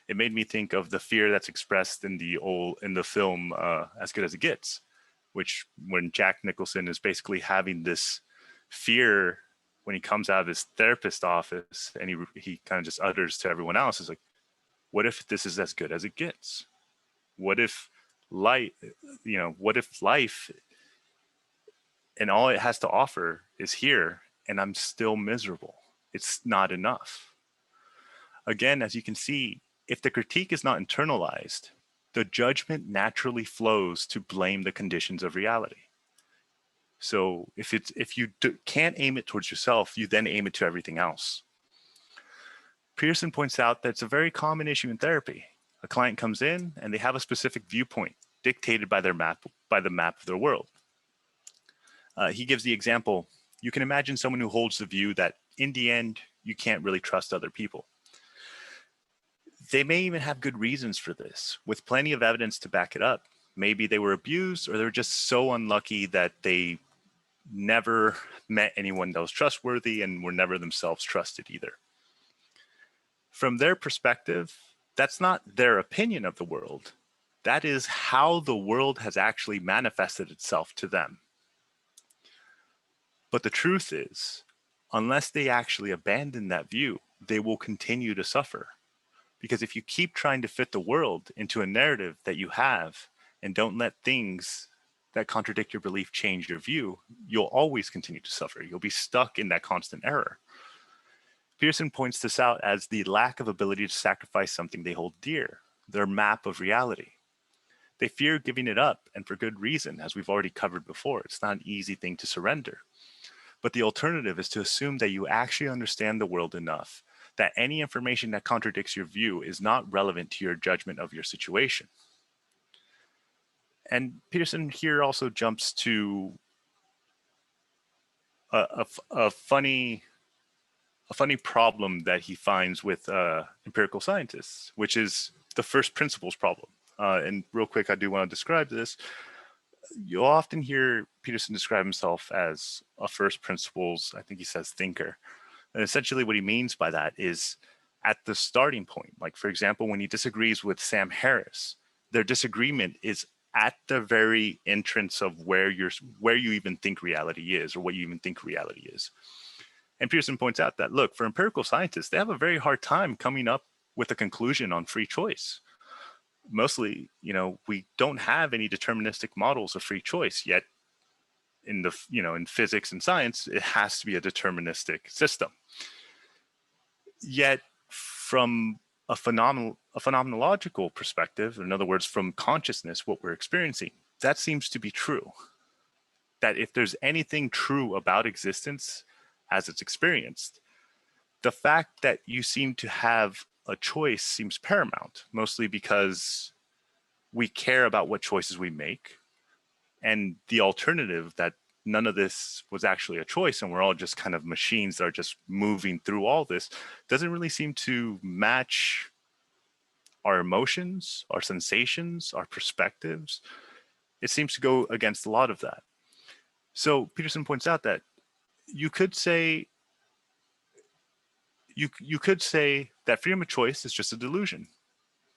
it made me think of the fear that's expressed in the film As Good as It Gets, which when Jack Nicholson is basically having this fear when he comes out of his therapist office, and he kind of just utters to everyone else, is like, what if this is as good as it gets? What if life and all it has to offer is here and I'm still miserable? It's not enough. Again, as you can see, if the critique is not internalized, the judgment naturally flows to blame the conditions of reality. So if you can't aim it towards yourself, you then aim it to everything else. Peterson points out that it's a very common issue in therapy. A client comes in and they have a specific viewpoint dictated by the map of their world. He gives the example, you can imagine someone who holds the view that in the end, you can't really trust other people. They may even have good reasons for this, with plenty of evidence to back it up. Maybe they were abused, or they're just so unlucky that they never met anyone that was trustworthy and were never themselves trusted either. From their perspective, that's not their opinion of the world. That is how the world has actually manifested itself to them. But the truth is, unless they actually abandon that view, they will continue to suffer. Because if you keep trying to fit the world into a narrative that you have and don't let things that contradict your belief change your view, you'll always continue to suffer. You'll be stuck in that constant error. Peterson points this out as the lack of ability to sacrifice something they hold dear, their map of reality. They fear giving it up, and for good reason, as we've already covered before. It's not an easy thing to surrender. But the alternative is to assume that you actually understand the world enough that any information that contradicts your view is not relevant to your judgment of your situation. And Peterson here also jumps to a funny problem that he finds with empirical scientists, which is the first principles problem. And real quick, I do want to describe this. You'll often hear Peterson describe himself as a first principles, I think he says, thinker. And essentially what he means by that is at the starting point. Like, for example, when he disagrees with Sam Harris, their disagreement is at the very entrance of where you even think reality is, or what you even think reality is. And Peterson points out that, look, for empirical scientists, they have a very hard time coming up with a conclusion on free choice. Mostly, we don't have any deterministic models of free choice yet. In in physics and science, it has to be a deterministic system. Yet, from a phenomenological perspective, in other words, from consciousness, what we're experiencing, that seems to be true. That if there's anything true about existence as it's experienced, the fact that you seem to have a choice seems paramount, mostly because we care about what choices we make, and the alternative that none of this was actually a choice and we're all just kind of machines that are just moving through all this doesn't really seem to match our emotions, our sensations, our perspectives. It seems to go against a lot of that. So Peterson points out that you could say that freedom of choice is just a delusion.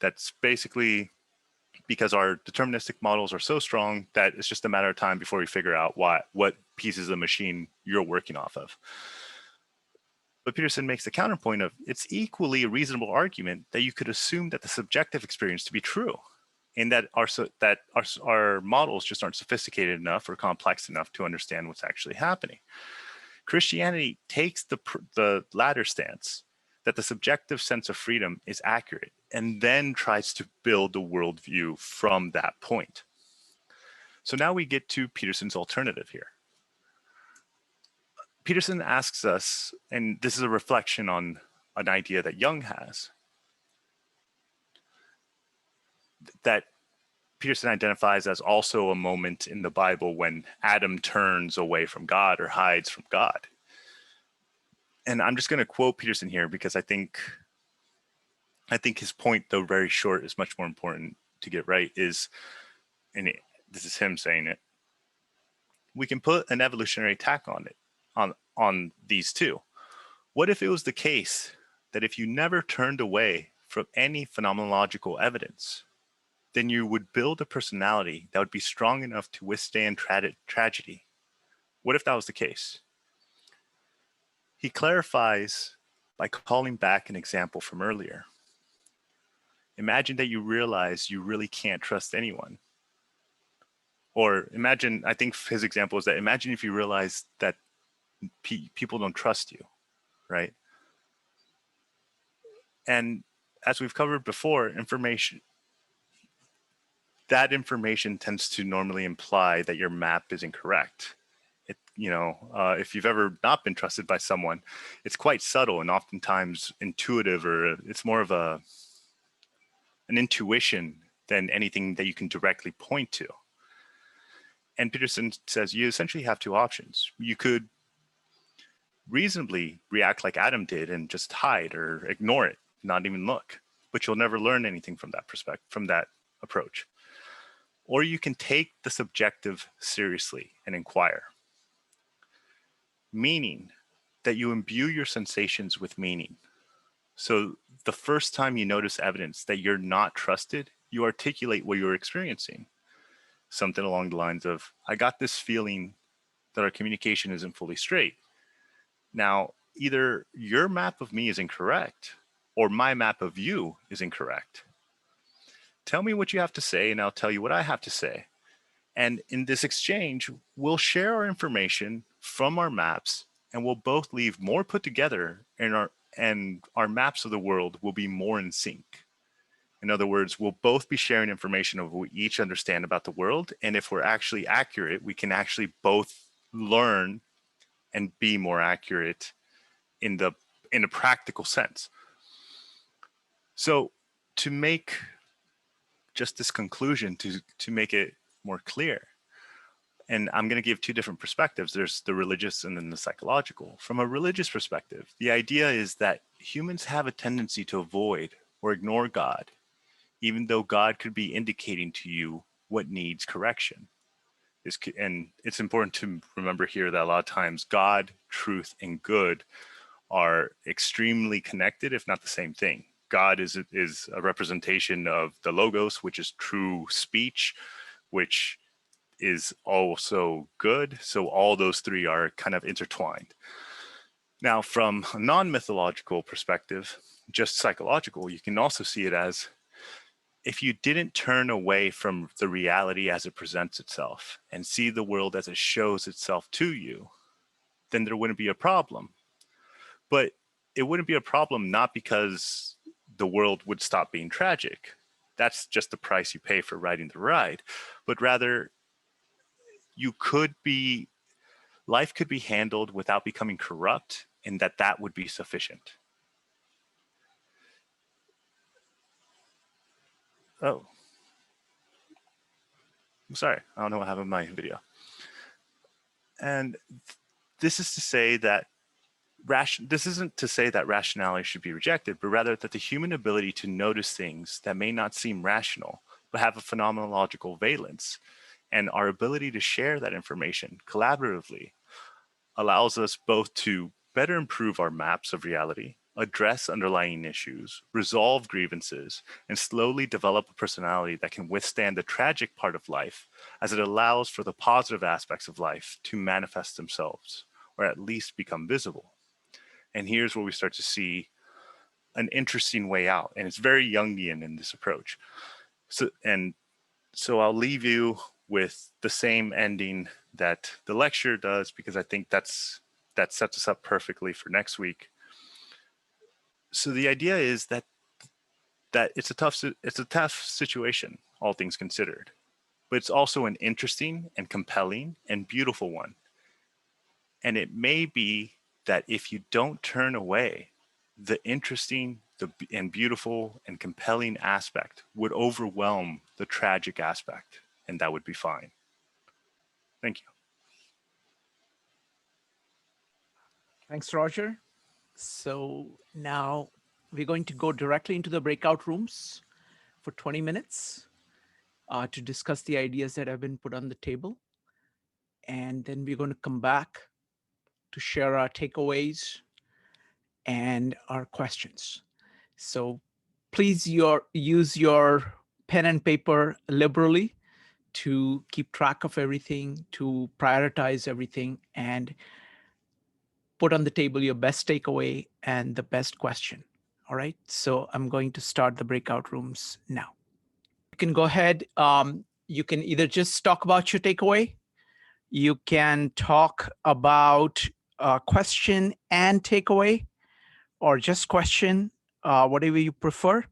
That's basically because our deterministic models are so strong that it's just a matter of time before we figure out what pieces of the machine you're working off of. But Peterson makes the counterpoint of it's equally a reasonable argument that you could assume that the subjective experience to be true, and that our models just aren't sophisticated enough or complex enough to understand what's actually happening. Christianity takes the latter stance, that the subjective sense of freedom is accurate, and then tries to build a worldview from that point. So now we get to Peterson's alternative here. Peterson asks us, and this is a reflection on an idea that Jung has, that Peterson identifies as also a moment in the Bible when Adam turns away from God or hides from God. And I'm just going to quote Peterson here because I think his point, though very short, is much more important to get right. This is him saying it. We can put an evolutionary tack on it, on these two. What if it was the case that if you never turned away from any phenomenological evidence, then you would build a personality that would be strong enough to withstand tragedy? What if that was the case? He clarifies by calling back an example from earlier. Imagine that you realize you really can't trust anyone. Or imagine, I think his example is that imagine if you realize that people don't trust you, right? And as we've covered before, that information tends to normally imply that your map is incorrect. If you've ever not been trusted by someone, it's quite subtle and oftentimes intuitive, or it's more of an intuition than anything that you can directly point to. And Peterson says you essentially have two options. You could reasonably react like Adam did and just hide or ignore it, not even look, but you'll never learn anything from that perspective, from that approach. Or you can take the subjective seriously and inquire, meaning that you imbue your sensations with meaning. So the first time you notice evidence that you're not trusted, you articulate what you're experiencing. Something along the lines of, I got this feeling that our communication isn't fully straight. Now, either your map of me is incorrect or my map of you is incorrect. Tell me what you have to say and I'll tell you what I have to say. And in this exchange, we'll share our information from our maps and we'll both leave more put together, and our maps of the world will be more in sync. In other words, we'll both be sharing information of what we each understand about the world. And if we're actually accurate, we can actually both learn and be more accurate in a practical sense. So to make just this conclusion, to make it more clear, and I'm going to give two different perspectives. There's the religious and then the psychological. From a religious perspective, the idea is that humans have a tendency to avoid or ignore God, even though God could be indicating to you what needs correction. And it's important to remember here that a lot of times God, truth, and good are extremely connected, if not the same thing. God is a representation of the logos, which is true speech, which is also good. So all those three are kind of intertwined. Now, from a non-mythological perspective, just psychological, you can also see it as if you didn't turn away from the reality as it presents itself and see the world as it shows itself to you, then there wouldn't be a problem. But it wouldn't be a problem not because the world would stop being tragic. That's just the price you pay for riding the ride. But rather, life could be handled without becoming corrupt, and that would be sufficient. Oh, I'm sorry. I don't know what happened with my video. And this is to say that this isn't to say that rationality should be rejected, but rather that the human ability to notice things that may not seem rational, but have a phenomenological valence, and our ability to share that information collaboratively allows us both to better improve our maps of reality, address underlying issues, resolve grievances, and slowly develop a personality that can withstand the tragic part of life as it allows for the positive aspects of life to manifest themselves, or at least become visible. And here's where we start to see an interesting way out. And it's very Jungian in this approach. So I'll leave you with the same ending that the lecture does, because I think that sets us up perfectly for next week. So the idea is that it's a tough situation, all things considered, but it's also an interesting and compelling and beautiful one. And it may be that if you don't turn away, the interesting and beautiful and compelling aspect would overwhelm the tragic aspect, and that would be fine. Thank you. Thanks, Roger. So now we're going to go directly into the breakout rooms for 20 minutes to discuss the ideas that have been put on the table. And then we're going to come back to share our takeaways and our questions. So please use your pen and paper liberally to keep track of everything, to prioritize everything, and put on the table your best takeaway and the best question. All right, so I'm going to start the breakout rooms now. You can go ahead. You can either just talk about your takeaway. You can talk about question and takeaway, or just question, whatever you prefer.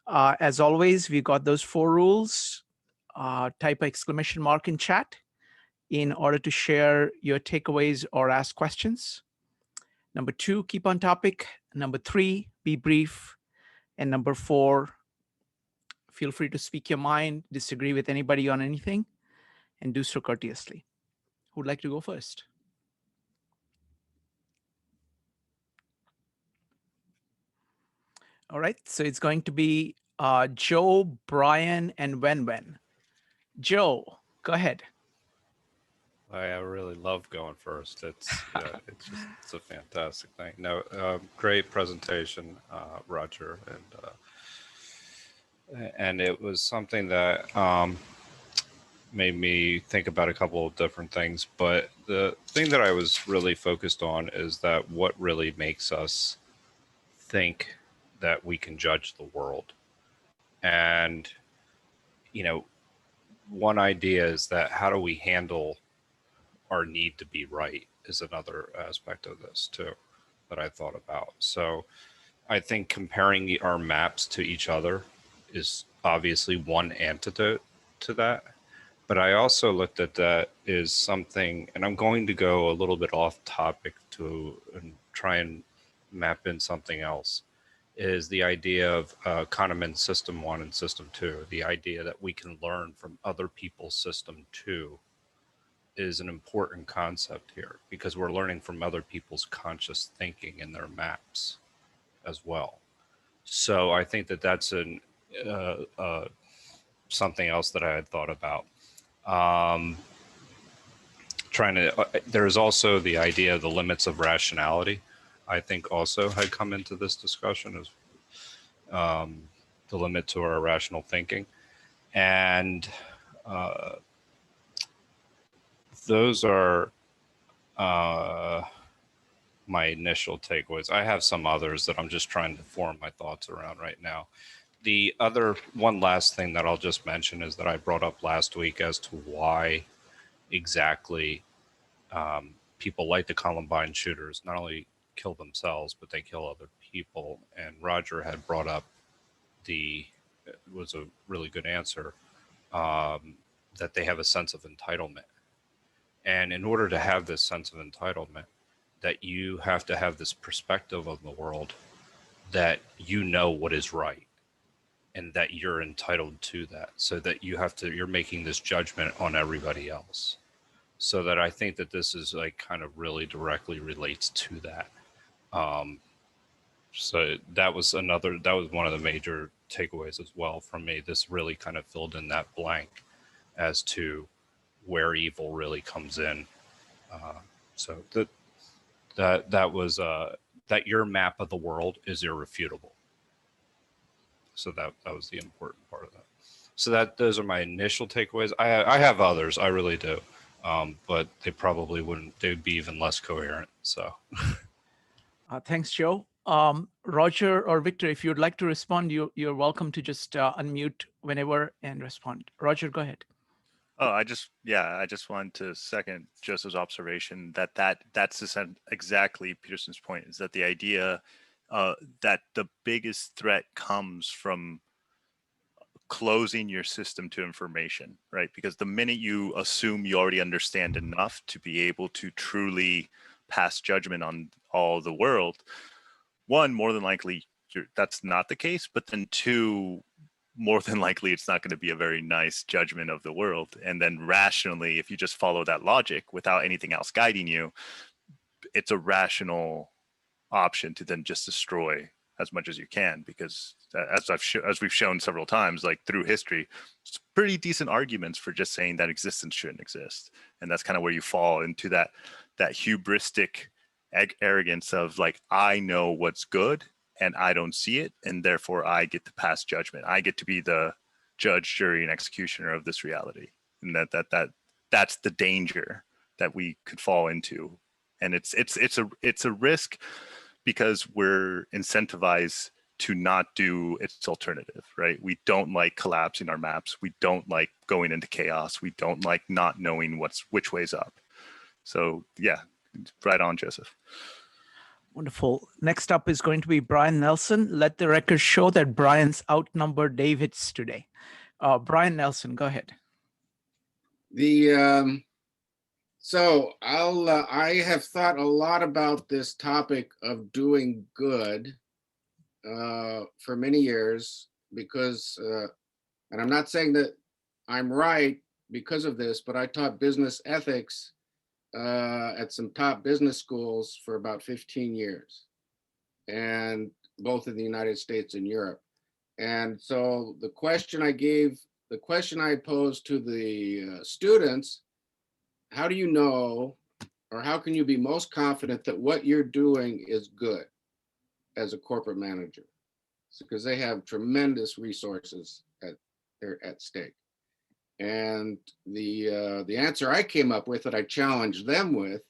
As always, we got those 4 rules. Type exclamation mark in chat in order to share your takeaways or ask questions. Number 2, keep on topic. Number 3, be brief. And number 4, feel free to speak your mind, disagree with anybody on anything, and do so courteously. Who'd like to go first? All right, so it's going to be Joe, Brian, and Wen. Joe, go ahead. I really love going first. It's it's a fantastic thing. No, great presentation, Roger, and it was something that made me think about a couple of different things. But the thing that I was really focused on is that what really makes us think that we can judge the world. And, one idea is that how do we handle our need to be right is another aspect of this too that I thought about. So I think comparing our maps to each other is obviously one antidote to that. But I also looked at that as something, and I'm going to go a little bit off topic to try and map in something else, is the idea of Kahneman's System 1 and System 2. The idea that we can learn from other people's System 2 is an important concept here, because we're learning from other people's conscious thinking in their maps as well. So I think that that's something else that I had thought about. There's also the idea of the limits of rationality, I think also had come into this discussion as the limit to our rational thinking. And those are my initial takeaways. I have some others that I'm just trying to form my thoughts around right now. The other one last thing that I'll just mention is that I brought up last week as to why exactly people like the Columbine shooters not only kill themselves, but they kill other people. And Roger had brought up it was a really good answer, that they have a sense of entitlement. And in order to have this sense of entitlement, that you have to have this perspective of the world that you know what is right and that you're entitled to that, so that you're making this judgment on everybody else. So that I think that this is like kind of really directly relates to that. So that was one of the major takeaways as well from me. This really kind of filled in that blank as to where evil really comes in. So that was that your map of the world is irrefutable. So that was the important part of that. So those are my initial takeaways. I have others, I really do, but they probably wouldn't. They'd be even less coherent. So, Thanks, Joe. Roger or Victor, if you'd like to respond, you're welcome to just unmute whenever and respond. Roger, go ahead. Oh, I just wanted to second Joseph's observation that's exactly Peterson's point, is that the idea that the biggest threat comes from closing your system to information, right? Because the minute you assume you already understand enough to be able to truly pass judgment on all the world, one, more than likely that's not the case, but then two, more than likely it's not going to be a very nice judgment of the world. And then rationally, if you just follow that logic without anything else guiding you, it's a rational option to then just destroy as much as you can, because as we've shown several times, like through history, it's pretty decent arguments for just saying that existence shouldn't exist. And that's kind of where you fall into that hubristic arrogance of like, I know what's good and I don't see it, and therefore I get to pass judgment. I get to be the judge, jury, and executioner of this reality. And that's the danger that we could fall into. And it's a risk because we're incentivized to not do its alternative, right? We don't like collapsing our maps. We don't like going into chaos. We don't like not knowing which way's up. So yeah, right on, Joseph. Wonderful. Next up is going to be Brian Nelson. Let the record show that Brian's outnumbered David's today. Brian Nelson, go ahead. So I have thought a lot about this topic of doing good for many years, because, and I'm not saying that I'm right because of this, but I taught business ethics at some top business schools for about 15 years, and both in the United States and Europe. And so the question I posed to the students, how do you know, or how can you be most confident that what you're doing is good as a corporate manager? Because they have tremendous resources at stake. And the answer I came up with, that I challenged them with,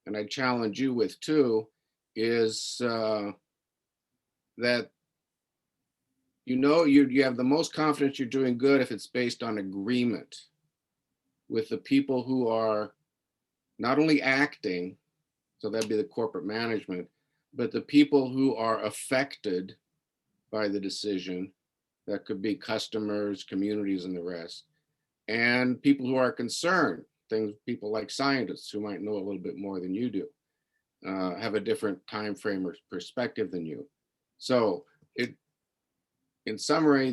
and I challenge you with too, is that you have the most confidence you're doing good if it's based on agreement with the people who are not only acting, so that'd be the corporate management, but the people who are affected by the decision. That could be customers, communities, and the rest. And people who are concerned, people like scientists who might know a little bit more than you do, have a different time frame or perspective than you. So in summary,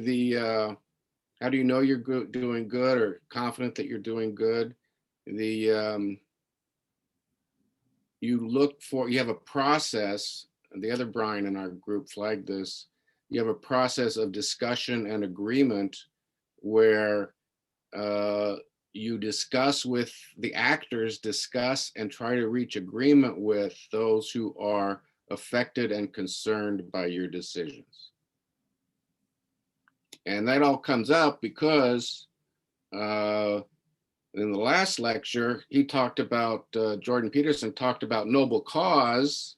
how do you know you're doing good or confident that you're doing good? You have a process, and the other Brian in our group flagged this, you have a process of discussion and agreement where you discuss with the actors, discuss and try to reach agreement with those who are affected and concerned by your decisions. And that all comes up because In the last lecture, he talked about, Jordan Peterson talked about noble cause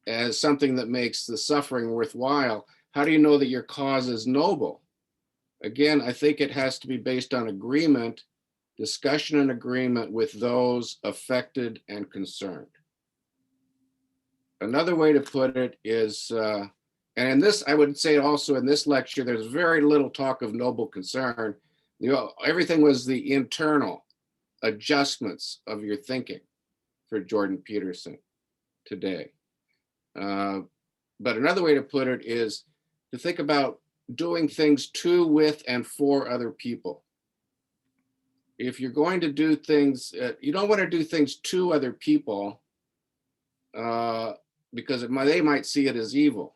as something that makes the suffering worthwhile. How do you know that your cause is noble? Again, I think it has to be based on agreement, discussion and agreement with those affected and concerned. Another way to put it is, and in this, I would say also in this lecture, there's very little talk of noble concern. You know, everything was the internal adjustments of your thinking for Jordan Peterson today. But another way to put it is to think about doing things to, with, and for other people. If you're going to do things, you don't want to do things to other people because they might see it as evil.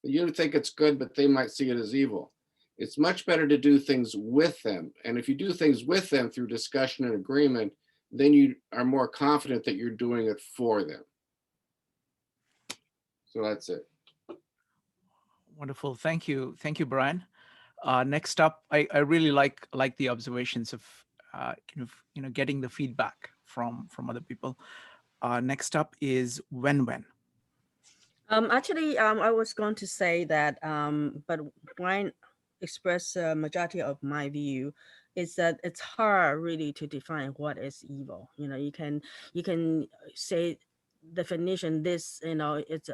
You think it's good, but they might see it as evil. It's much better to do things with them. And if you do things with them through discussion and agreement, then you are more confident that you're doing it for them. So that's it. Wonderful. Thank you. Thank you, Brian. Next up, I really like the observations of kind of getting the feedback from other people. Next up is Wen. Actually, I was going to say that, but Brian expressed a majority of my view is that it's hard really to define what is evil. You know, you can say definition this, you know, it's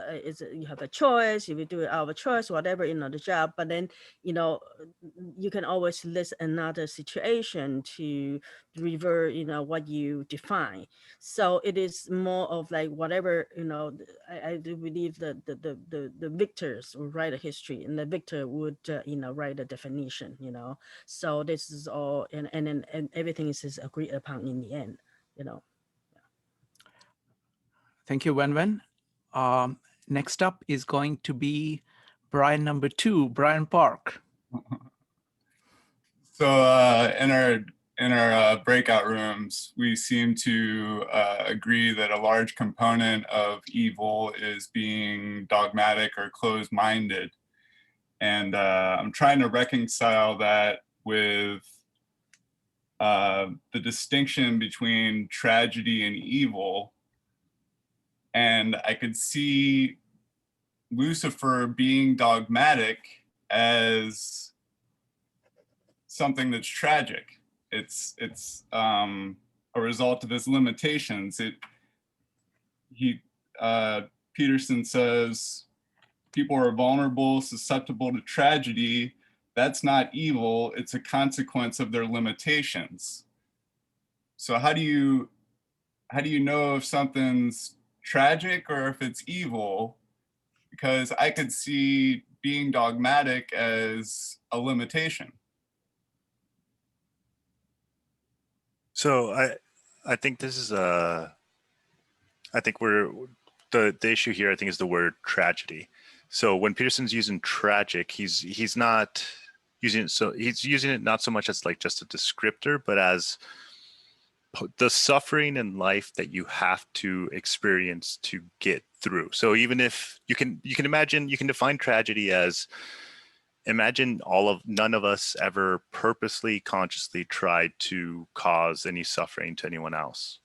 you have a choice, if you do it out of a choice, whatever, you know, the job, but then, you know, you can always list another situation to revert, you know, what you define. So it is more of like whatever, you know, I do believe that the victors will write a history and the victor would, you know, write a definition, you know. So this is all, and everything is agreed upon in the end, you know. Thank you, Wen. Next up is going to be Brian number 2, Brian Park. So in our breakout rooms, we seem to agree that a large component of evil is being dogmatic or closed-minded. And I'm trying to reconcile that with the distinction between tragedy and evil. And I could see Lucifer being dogmatic as something that's tragic. It's a result of his limitations. Peterson says people are vulnerable, susceptible to tragedy. That's not evil. It's a consequence of their limitations. So how do you know if something's tragic or if it's evil? Because I could see being dogmatic as a limitation. So I think this is I think the issue here I think is the word tragedy. So when Peterson's using tragic, he's not using it, so he's using it not so much as like just a descriptor, but as the suffering in life that you have to experience to get through. So even if you can imagine, you can define tragedy as, imagine none of us ever purposely, consciously tried to cause any suffering to anyone else.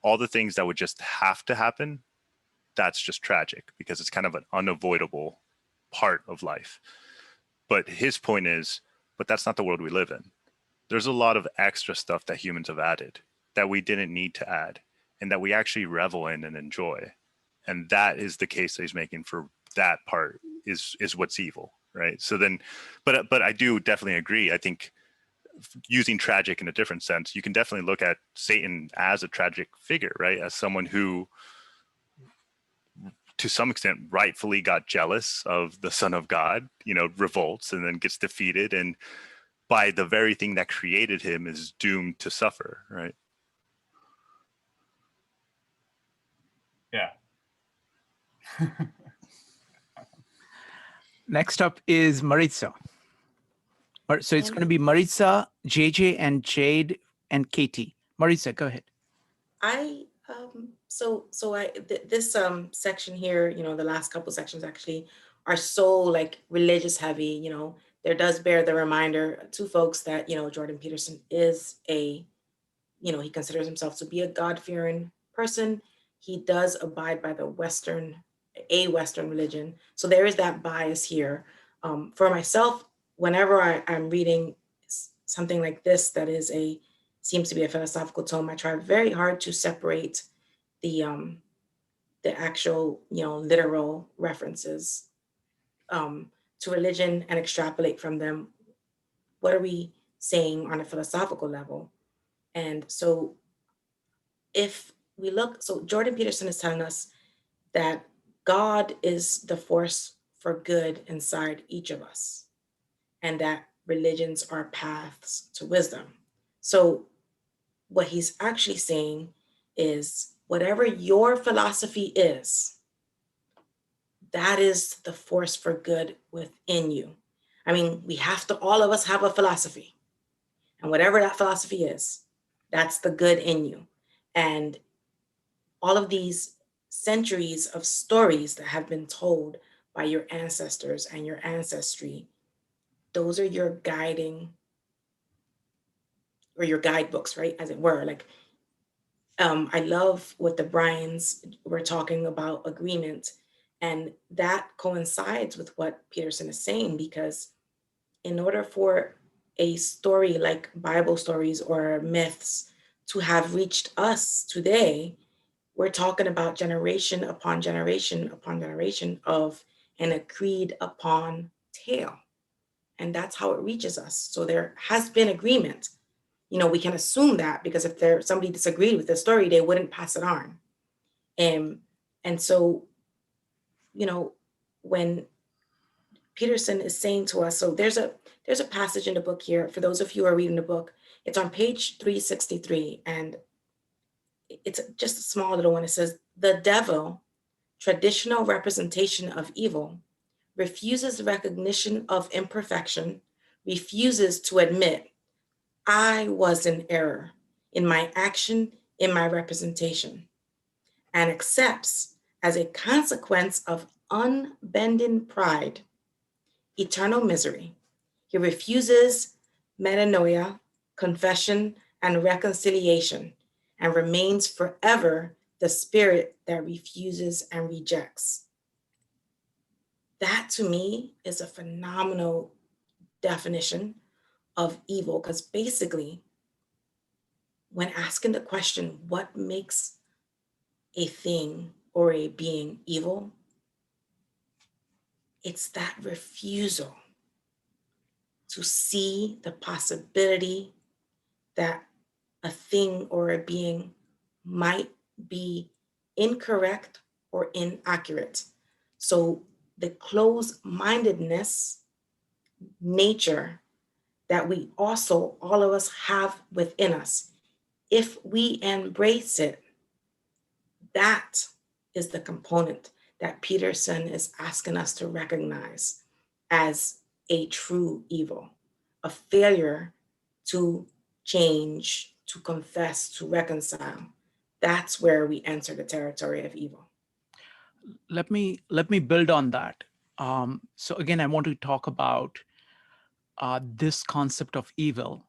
All the things that would just have to happen, that's just tragic because it's kind of an unavoidable part of life. But his point is, but that's not the world we live in. There's a lot of extra stuff that humans have added that we didn't need to add and that we actually revel in and enjoy. And that is the case that he's making for that part is what's evil, right? So then, but I do definitely agree. I think using tragic in a different sense, you can definitely look at Satan as a tragic figure, right? As someone who, to some extent, rightfully got jealous of the Son of God, you know, revolts and then gets defeated, and by the very thing that created him is doomed to suffer, right? Yeah. Next up is Maritza. So it's going to be Maritza, JJ, and Jade, and Katie. Maritza, go ahead. This section here, you know, the last couple sections actually are so like religious heavy. You know, there does bear the reminder to folks that, you know, Jordan Peterson is a he considers himself to be a God-fearing person. He does abide by a Western religion. So there is that bias here. For myself, whenever I'm reading something like this that seems to be a philosophical tome, I try very hard to separate the actual, literal references to religion and extrapolate from them. What are we saying on a philosophical level? And so if we look, so Jordan Peterson is telling us that God is the force for good inside each of us, and that religions are paths to wisdom. So what he's actually saying is whatever your philosophy is, that is the force for good within you. I mean, all of us have a philosophy, and whatever that philosophy is, that's the good in you. And all of these centuries of stories that have been told by your ancestors and your ancestry, those are your guiding, or your guidebooks, right? As it were. Like, I love what the Bryans were talking about agreement. And that coincides with what Peterson is saying, because in order for a story like Bible stories or myths to have reached us today, we're talking about generation upon generation upon generation of an agreed upon tale. And that's how it reaches us. So there has been agreement. We can assume that, because if somebody disagreed with the story, they wouldn't pass it on. And so, when Peterson is saying to us, so there's a passage in the book here, for those of you who are reading the book, it's on page 363, and it's just a small little one. It says, the devil, traditional representation of evil, refuses recognition of imperfection, refuses to admit, I was in error in my action, in my representation, and accepts as a consequence of unbending pride, eternal misery. He refuses metanoia, confession, and reconciliation, and remains forever the spirit that refuses and rejects. That, to me, is a phenomenal definition of evil, because basically, when asking the question, what makes a thing or a being evil, it's that refusal to see the possibility that a thing or a being might be incorrect or inaccurate. So the closed-mindedness nature that we also, all of us, have within us, if we embrace it, that is the component that Peterson is asking us to recognize as a true evil, a failure to change, to confess, to reconcile. That's where we enter the territory of evil. Let me build on that. So again, I want to talk about this concept of evil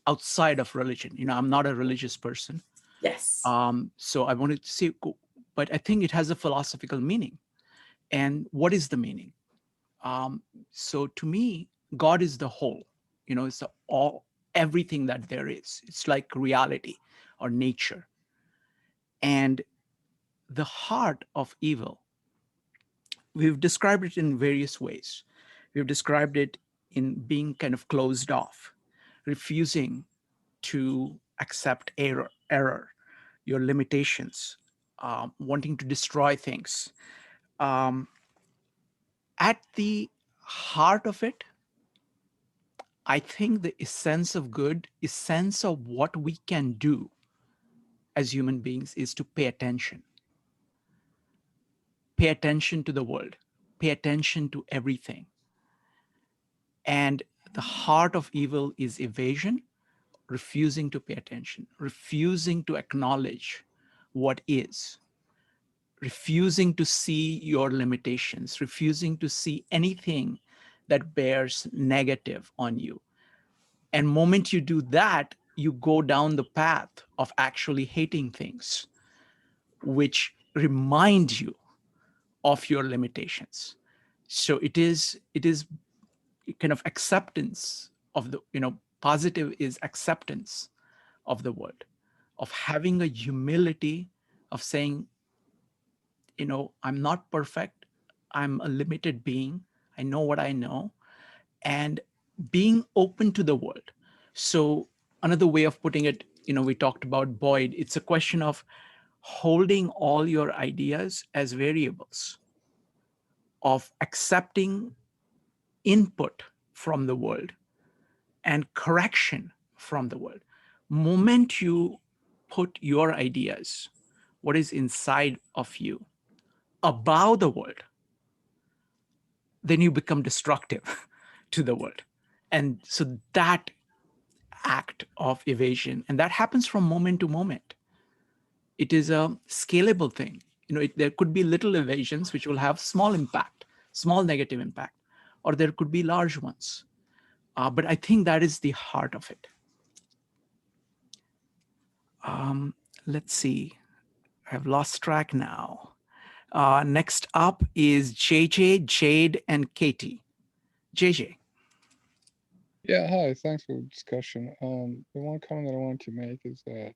outside of religion. I'm not a religious person. Yes. So I wanted to say, but I think it has a philosophical meaning. And what is the meaning? So to me, God is the whole. It's everything that there is. It's like reality or nature. And the heart of evil, we've described it in various ways. We've described it in being kind of closed off, refusing to accept error, your limitations, wanting to destroy things. At the heart of it, I think the essence of good, essence of what we can do as human beings, is to pay attention. Pay attention to the world. Pay attention to everything. And the heart of evil is evasion, refusing to pay attention, refusing to acknowledge what is, refusing to see your limitations, refusing to see anything that bears negative on you. And moment you do that, you go down the path of actually hating things, which remind you of your limitations. So it is kind of acceptance of the, positive is acceptance of the world, of having a humility of saying, I'm not perfect. I'm a limited being. I know what I know, and being open to the world. So another way of putting it, we talked about Boyd. It's a question of holding all your ideas as variables, of accepting input from the world and correction from the world. Moment you put your ideas, what is inside of you, above the world, then you become destructive to the world. And so that act of evasion, and that happens from moment to moment. It is a scalable thing. There could be little evasions which will have small impact, small negative impact, or there could be large ones. But I think that is the heart of it. Let's see. I've lost track now. Next up is JJ, Jade, and Katie. JJ. Yeah, hi. Thanks for the discussion. The one comment that I wanted to make is that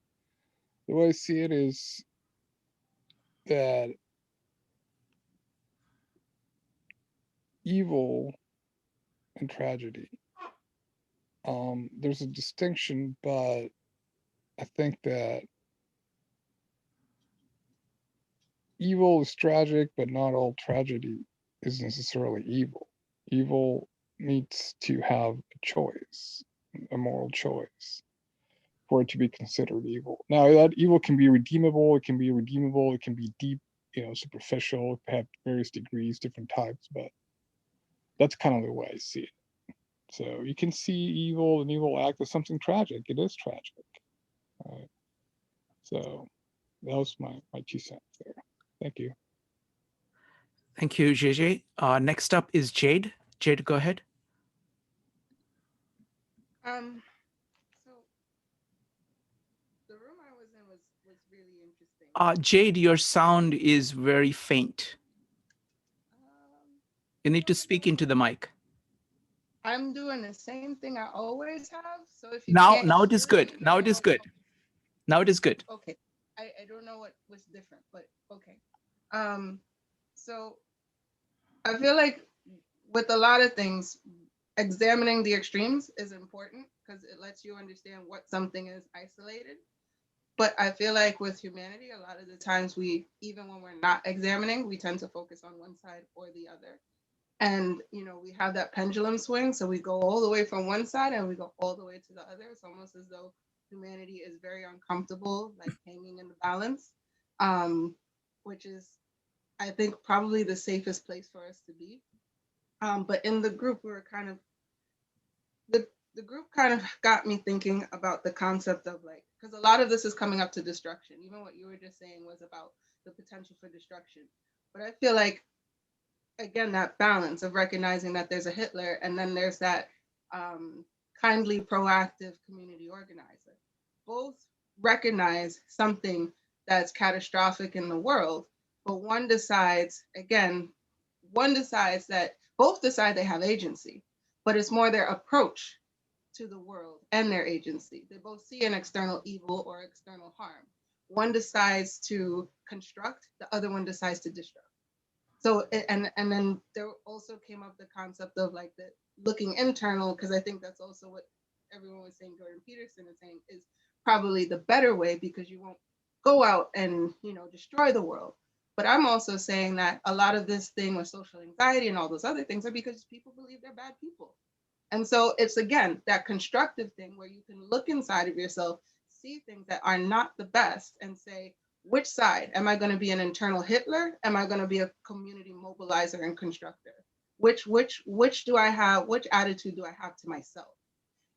the way I see it is that evil and tragedy, there's a distinction, but I think that evil is tragic, but not all tragedy is necessarily evil. Evil needs to have a choice, a moral choice, for it to be considered evil. Now, that evil can be redeemable, it can be deep, superficial, it can have various degrees, different types, but that's kind of the way I see it. So you can see evil, an evil act as something tragic. It is tragic. Right? So that was my 2 cents there. Thank you. Thank you, JJ. Next up is Jade. Jade, go ahead. So the room I was in was really interesting. Jade, your sound is very faint. You need to speak into the mic. I'm doing the same thing I always have. So if you Now can't it is good. Now it is good. Now it is good. Okay. I don't know what was different, but okay. So I feel like with a lot of things, examining the extremes is important because it lets you understand what something is isolated. But I feel like with humanity, a lot of the times even when we're not examining, we tend to focus on one side or the other. And, we have that pendulum swing. So we go all the way from one side and we go all the way to the other. It's almost as though humanity is very uncomfortable, like hanging in the balance, which is, I think, probably the safest place for us to be. But in the group, we were kind of, the group kind of got me thinking about the concept of because a lot of this is coming up to destruction. Even what you were just saying was about the potential for destruction. But I feel like, again, that balance of recognizing that there's a Hitler and then there's that kindly, proactive community organizer. Both recognize something that's catastrophic in the world, but one decides that both decide they have agency, but it's more their approach to the world and their agency. They both see an external evil or external harm. One decides to construct, the other one decides to destruct. So, and then there also came up the concept of the looking internal, because I think that's also what everyone was saying, Jordan Peterson is saying, is probably the better way, because you won't go out and, destroy the world. But I'm also saying that a lot of this thing with social anxiety and all those other things are because people believe they're bad people. And so it's, again, that constructive thing where you can look inside of yourself, see things that are not the best and say, which side? Am I going to be an internal Hitler? Am I going to be a community mobilizer and constructor? Which do I have? Which attitude do I have to myself?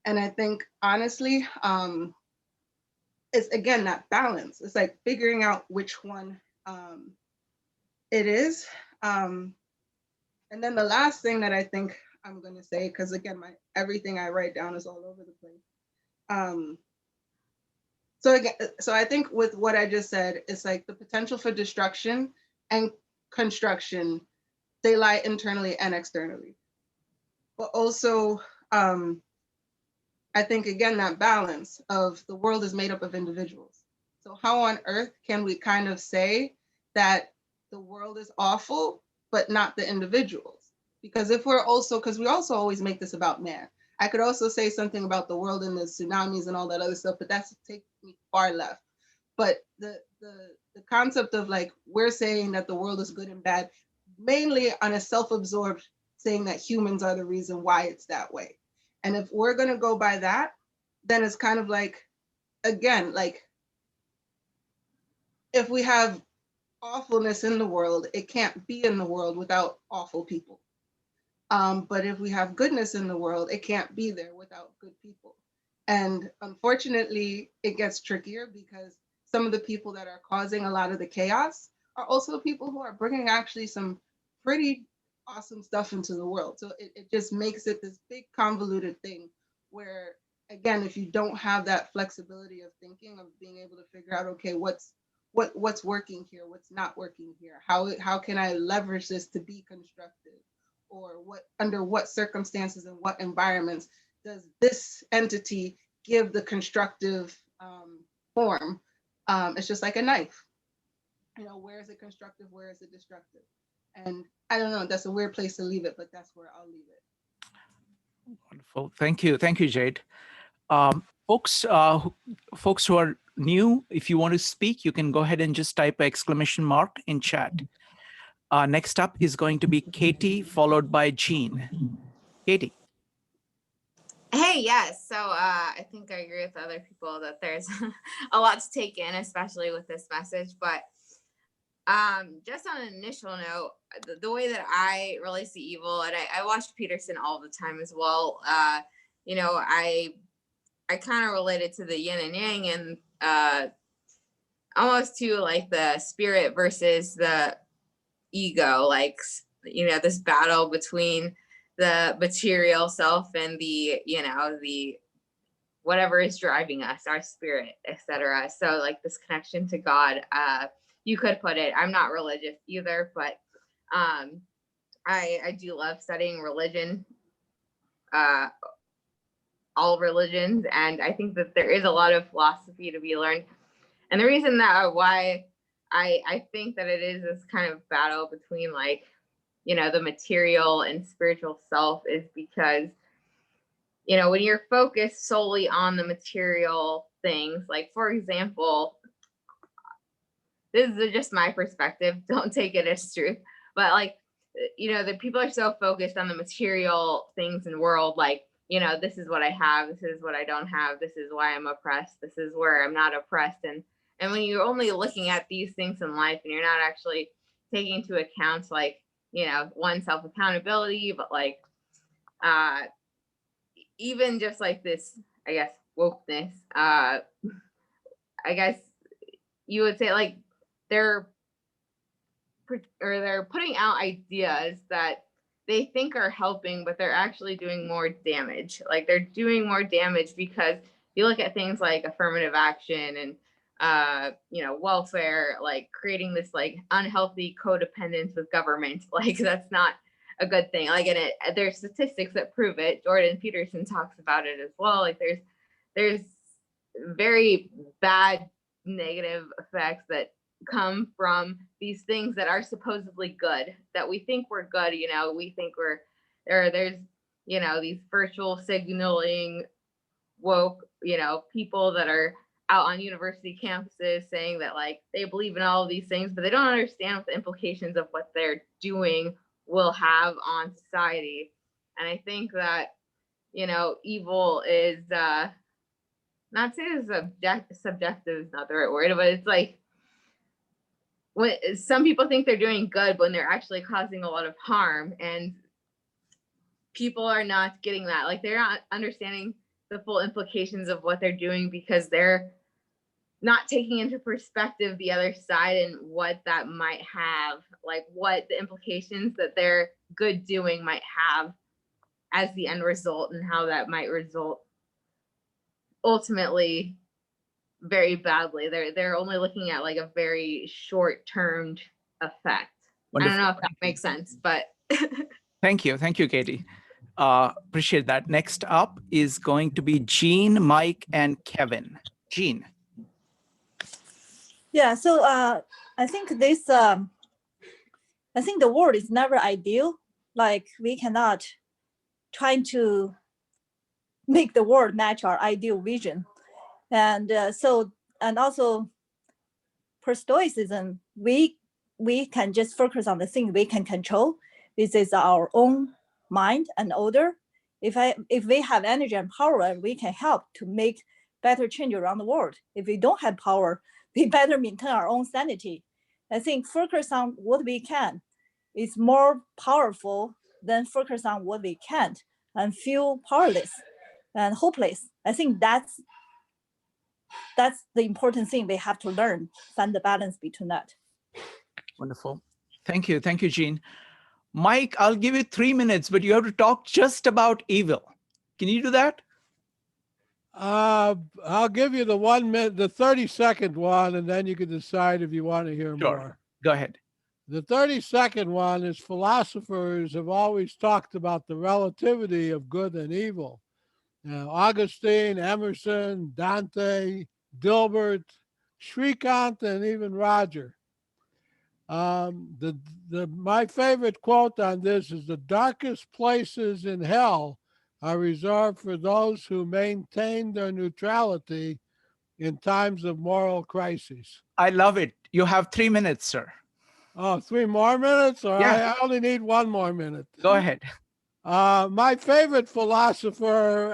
And I think, honestly, it's, again, that balance. It's like figuring out which one it is. And then the last thing that I think I'm going to say, because again, everything I write down is all over the place. So again, so I think with what I just said, it's like the potential for destruction and construction, they lie internally and externally. But also, I think again, that balance of the world is made up of individuals. So how on earth can we kind of say that the world is awful, but not the individuals? Because if we're also, because we also always make this about man. I could also say something about the world and the tsunamis and all that other stuff, but that's take me far left. But the concept of like, we're saying that the world is good and bad, mainly on a self-absorbed saying that humans are the reason why it's that way. And if we're going to go by that, then it's kind of like, again, like if we have awfulness in the world, it can't be in the world without awful people. But if we have goodness in the world, it can't be there without good people. And unfortunately, it gets trickier because some of the people that are causing a lot of the chaos are also people who are bringing actually some pretty awesome stuff into the world. So it just makes it this big convoluted thing where, again, if you don't have that flexibility of thinking, of being able to figure out, okay, what's working here, what's not working here, how can I leverage this to be constructive, or what under what circumstances and what environments does this entity give the constructive form? It's just like a knife. You know, where is it constructive? Where is it destructive? And I don't know, that's a weird place to leave it, but that's where I'll leave it. Wonderful. Thank you. Thank you, Jade. Folks who are new, if you want to speak, you can go ahead and just type !! in chat. Next up is going to be Katie, followed by Jean. Katie. Hey, yes. So I think I agree with other people that there's a lot to take in, especially with this message. But just on an initial note, the way that I really see evil, and I watch Peterson all the time as well. You know, I kind of related to the yin and yang, and almost to like the spirit versus the ego, like, you know, this battle between the material self and the, you know, the whatever is driving us, our spirit, etc. So like this connection to God, you could put it, I'm not religious either, but I do love studying religion, all religions, and I think that there is a lot of philosophy to be learned. And the reason that why I think that it is this kind of battle between, like, you know, the material and spiritual self is because, you know, when you're focused solely on the material things, like, for example, this is just my perspective, don't take it as truth, but like, you know, the people are so focused on the material things in the world, like, you know, this is what I have, this is what I don't have, this is why I'm oppressed, this is where I'm not oppressed. And when you're only looking at these things in life and you're not actually taking into account, like, you know, one, self-accountability, but like even just like this, I guess, wokeness, I guess you would say, like, they're putting out ideas that they think are helping, but they're actually doing more damage. Like, they're doing more damage because you look at things like affirmative action and you know, welfare, like creating this like unhealthy codependence with government. Like, that's not a good thing. Like, and there's statistics that prove it. Jordan Peterson talks about it as well. Like, there's very bad negative effects that come from these things that are supposedly good, that we think we're good. You know, we think we're there's, you know, these virtual signaling woke, you know, people that are out on university campuses saying that, like, they believe in all of these things, but they don't understand what the implications of what they're doing will have on society. And I think that, you know, evil is not saying subjective is not the right word, but it's like, when some people think they're doing good when they're actually causing a lot of harm, and people are not getting that. Like, they're not understanding the full implications of what they're doing because they're not taking into perspective the other side and what that might have, like what the implications that their good doing might have as the end result, and how that might result ultimately very badly. They're only looking at like a very short-termed effect. Wonderful. I don't know if that makes sense, but Thank you, Katie. Appreciate that. Next up is going to be Jean, Mike, and Kevin. Jean. Yeah, so I think this, I think the world is never ideal. Like we cannot try to make the world match our ideal vision. And and also for Stoicism, we can just focus on the thing we can control. This is our own mind and order. If we have energy and power, we can help to make better change around the world. If we don't have power, we better maintain our own sanity. I think focus on what we can is more powerful than focus on what we can't and feel powerless and hopeless. I think that's the important thing we have to learn, find the balance between that. Wonderful. Thank you, Jean. Mike, I'll give you 3 minutes, but you have to talk just about evil. Can you do that? I'll give you the 1 minute, the 30-second one, and then you can decide if you want to hear more. Go ahead. The 30-second one is philosophers have always talked about the relativity of good and evil. Augustine, Emerson, Dante, Dilbert, Shrikant, and even Roger. My favorite quote on this is, the darkest places in hell are reserved for those who maintain their neutrality in times of moral crises. I love it. You have 3 minutes, sir. Oh, 3 more minutes? Or Yeah. I only need 1 more minute. Go ahead. My favorite philosopher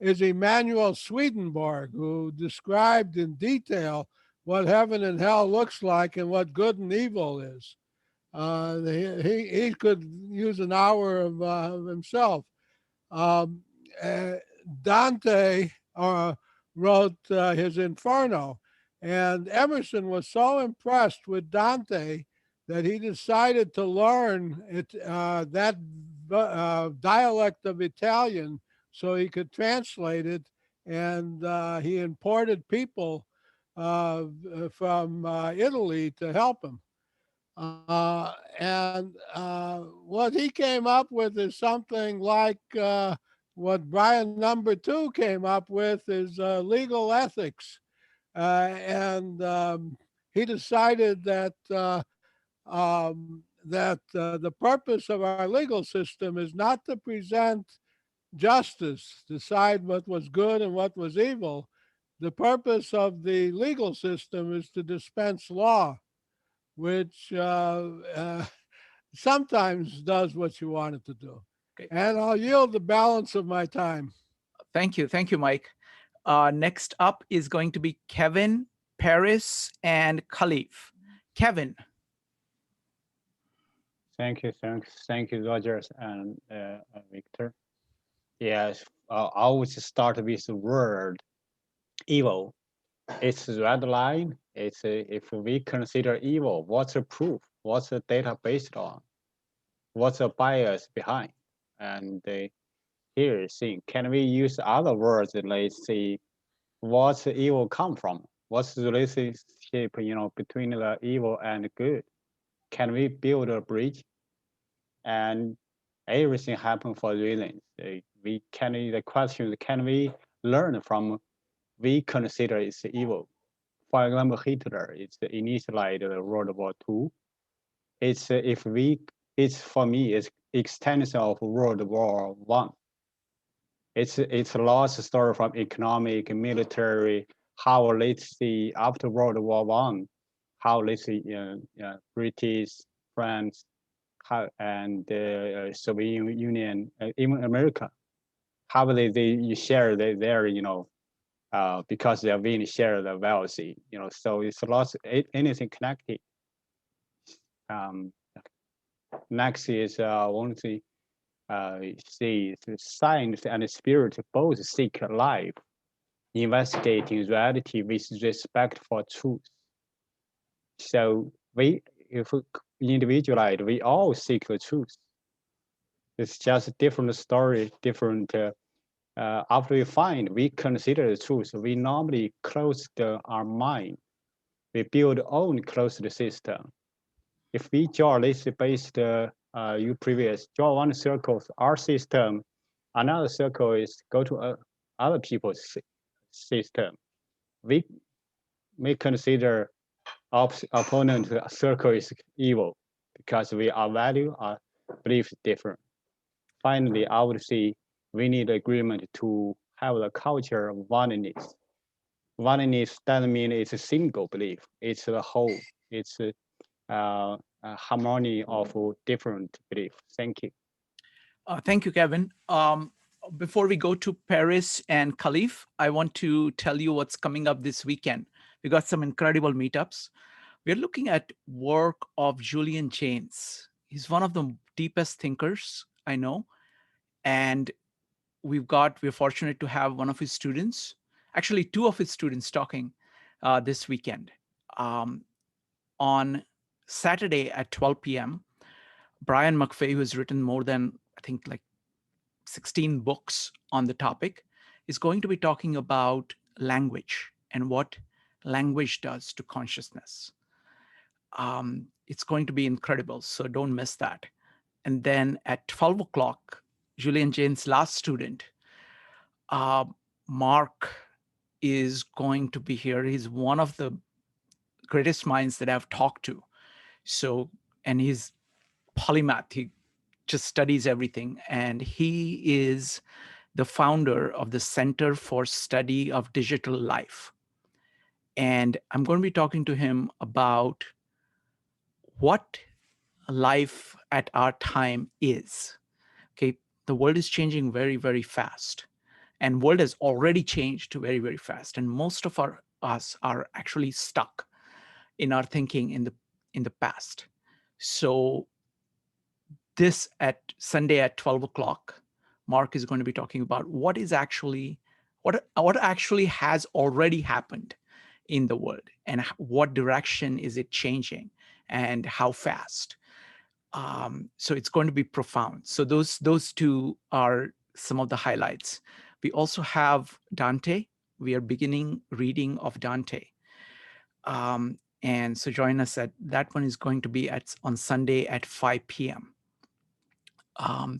is Emanuel Swedenborg, who described in detail what heaven and hell looks like and what good and evil is. He could use an hour of himself. Dante wrote his Inferno, and Emerson was so impressed with Dante that he decided to learn that dialect of Italian so he could translate it, and he imported people from Italy to help him. And what he came up with is something like what Brian number 2 came up with is legal ethics. And he decided that the purpose of our legal system is not to present justice, decide what was good and what was evil. The purpose of the legal system is to dispense law, which sometimes does what you want it to do. Okay. And I'll yield the balance of my time. Thank you, Mike. Next up is going to be Kevin, Paris, and Khalif. Kevin. Thank you, Rogers and Victor. Yes, I would start with the word evil. It's the red line. It's if we consider evil, what's the proof? What's the data based on? What's the bias behind? And here, see, can we use other words? Let's see, what's the evil come from? What's the relationship, between the evil and the good? Can we build a bridge? And everything happened for reasons. The question is, can we learn from we consider it's evil? For example, Hitler, it's initialized World War II. It's for me, it's extension of World War I. It's a lost story from economic, military, how let's see after World War I, how let's see British, France, and the Soviet Union, even America, how they share their because they are being shared the wealthy, so it's lots anything connected. Next is one thing. See, science and spirit both seek life, investigating reality with respect for truth. So if we individualize, we all seek the truth. It's just a different story, different after we find, we consider the truth, we normally close our mind. We build own closed system. If we draw this based, you previous draw one circle, our system, another circle is go to other people's system. We may consider opponent circle is evil because our value, our belief different. Finally, I would say we need agreement to have a culture of oneness. Oneness doesn't mean it's a single belief. It's a whole. It's a harmony of different beliefs. Thank you. Thank you, Kevin. Before we go to Paris and Khalif, I want to tell you what's coming up this weekend. We got some incredible meetups. We're looking at work of Julian Jaynes. He's one of the deepest thinkers I know. And we're fortunate to have one of his students, actually two of his students talking this weekend. On Saturday at 12 p.m., Brian McFay, who has written more than, I think, like 16 books on the topic, is going to be talking about language and what language does to consciousness. It's going to be incredible, so don't miss that. And then at 12 o'clock, Julian Jaynes' last student, Mark, is going to be here. He's one of the greatest minds that I've talked to. So, and he's polymath. He just studies everything. And he is the founder of the Center for Study of Digital Life. And I'm going to be talking to him about what life at our time is. Okay, the world is changing very, very fast. And world has already changed very, very fast. And most of us are actually stuck in our thinking in the past. So this at Sunday at 12 o'clock, Mark is going to be talking about what actually has already happened in the world and what direction is it changing and how fast. So it's going to be profound. So those two are some of the highlights. We also have Dante. We are beginning reading of Dante. And so join us at that one is going to be on Sunday at 5 p.m.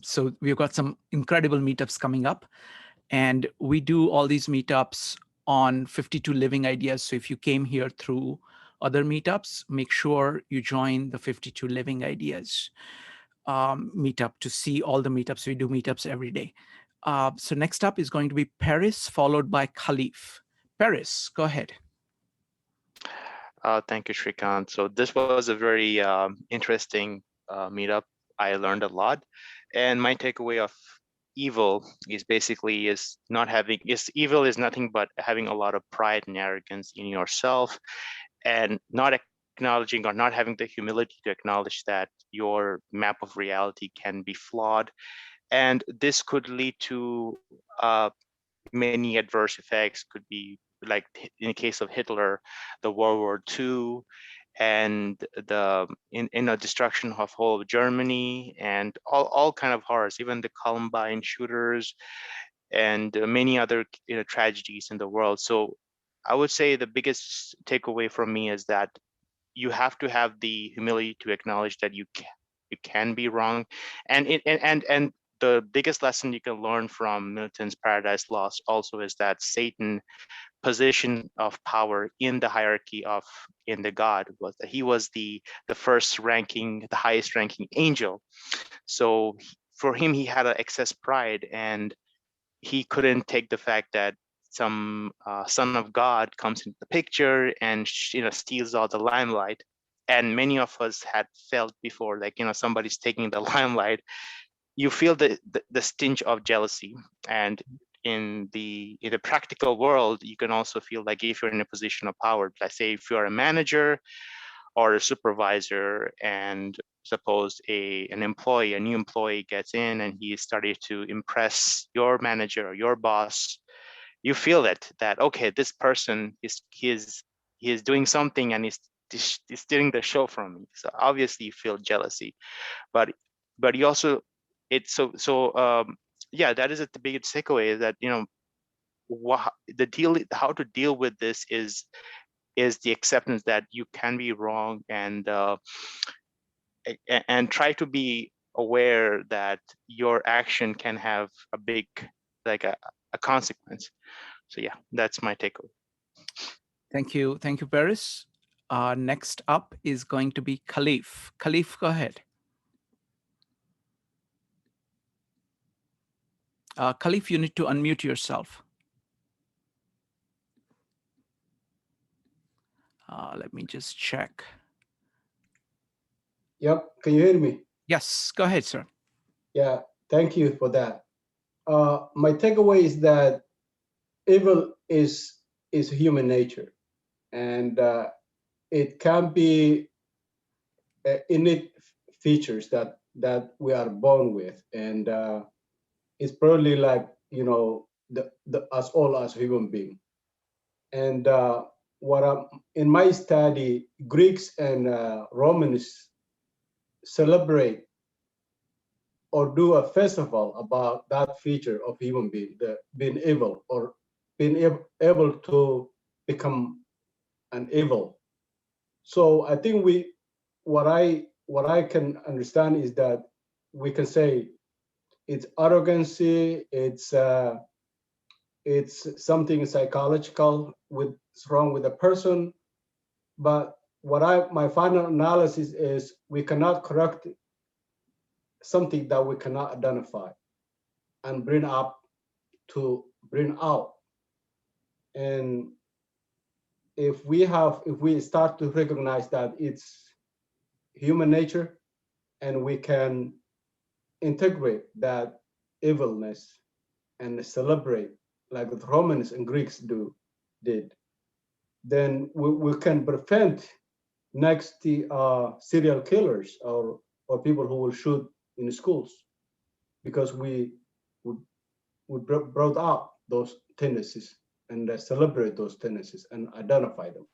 So we've got some incredible meetups coming up, and we do all these meetups on 52 Living Ideas. So if you came here through other meetups, make sure you join the 52 Living Ideas meetup to see all the meetups. We do meetups every day. So next up is going to be Paris, followed by Khalif. Paris, go ahead. Thank you, Shrikant. So this was a very interesting meetup. I learned a lot, and my takeaway of evil is basically evil is nothing but having a lot of pride and arrogance in yourself, and not acknowledging or not having the humility to acknowledge that your map of reality can be flawed, and this could lead to many adverse effects. Could be like in the case of Hitler, the World War II, and the destruction of whole of Germany, and all kind of horrors, even the Columbine shooters, and many other tragedies in the world. So I would say the biggest takeaway from me is that you have to have the humility to acknowledge that you can be wrong, and the biggest lesson you can learn from Milton's Paradise Lost also is that Satan position of power in the hierarchy in the God was that he was the first ranking, the highest ranking angel. So for him, he had an excess pride, and he couldn't take the fact that some son of God comes into the picture and steals all the limelight. And many of us had felt before, like somebody's taking the limelight. You feel the stench of jealousy. And in the practical world, you can also feel like if you're in a position of power, let's say if you're a manager or a supervisor, and suppose a new employee gets in and he started to impress your manager or your boss, you feel that okay, this person he is doing something and he's stealing the show from me. So obviously you feel jealousy, but you also yeah, that is the biggest takeaway, is that, you know, how to deal with this is the acceptance that you can be wrong, and try to be aware that your action can have a big, like a consequence. So yeah, that's my takeaway. Thank you, Paris. Next up is going to be Khalif. Khalif, go ahead. Khalif, you need to unmute yourself. Let me just check. Yep, can you hear me? Yes, go ahead, sir. Yeah, thank you for that. My takeaway is that evil is human nature, and it can be innate features that we are born with, and it's probably like, you know, us all as human beings. And in my study, Greeks and Romans celebrate or do a festival about that feature of human being, being evil, or being able to become an evil. So I think what I can understand is that we can say it's arrogancy, it's something psychological what's wrong with the person. But my final analysis is we cannot correct something that we cannot identify and bring out. And if we start to recognize that it's human nature, and we can integrate that evilness and celebrate like the Romans and Greeks did, then we can prevent next serial killers or people who will shoot in schools, because we brought up those tendencies and celebrate those tendencies and identify them.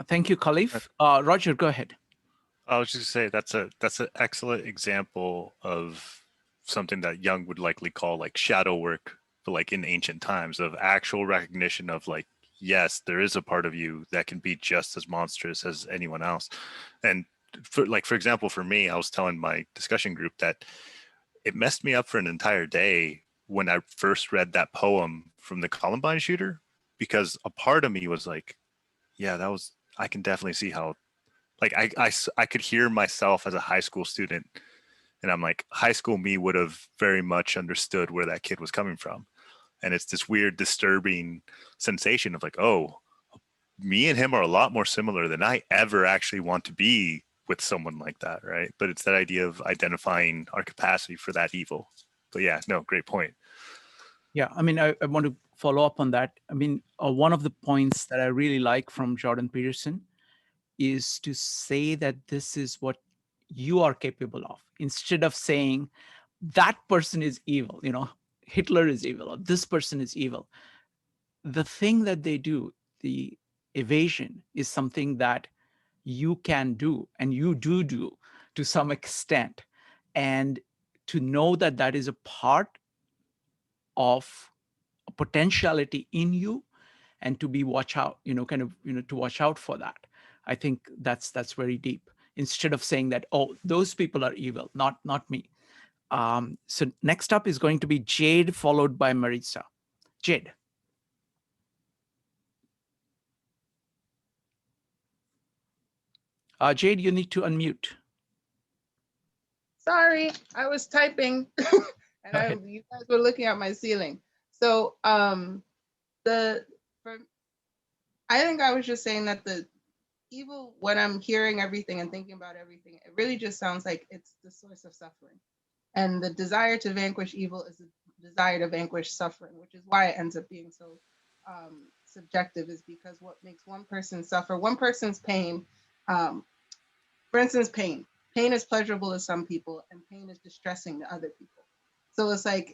Thank you, Khalif. Roger, go ahead. I was just gonna say that's an excellent example of something that Jung would likely call like shadow work, but like in ancient times, of actual recognition of like, yes, there is a part of you that can be just as monstrous as anyone else. And for example, for me, I was telling my discussion group that it messed me up for an entire day when I first read that poem from the Columbine shooter, because a part of me was like, yeah, I can definitely see how, like I could hear myself as a high school student, and I'm like, high school me would have very much understood where that kid was coming from. And it's this weird, disturbing sensation of like, oh, me and him are a lot more similar than I ever actually want to be with someone like that, right? But it's that idea of identifying our capacity for that evil. But yeah, no, great point. Yeah, I mean, I want to follow up on that. I mean, one of the points that I really like from Jordan Peterson is to say that this is what you are capable of, instead of saying that person is evil, you know, Hitler is evil, or this person is evil. The thing that they do, the evasion, is something that you can do, and you do to some extent. And to know that that is a part of a potentiality in you, and to be watch out, you know, kind of, you know, to watch out for that. I think that's very deep. Instead of saying that, oh, those people are evil, not me. So next up is going to be Jade, followed by Marisa. Jade. Jade, you need to unmute. Sorry, I was typing and you guys were looking at my ceiling. So I think I was just saying that the evil, when I'm hearing everything and thinking about everything, it really just sounds like it's the source of suffering. And the desire to vanquish evil is the desire to vanquish suffering, which is why it ends up being so subjective, is because what makes one person suffer, one person's pain, for instance, pain is pleasurable to some people and pain is distressing to other people. So it's like,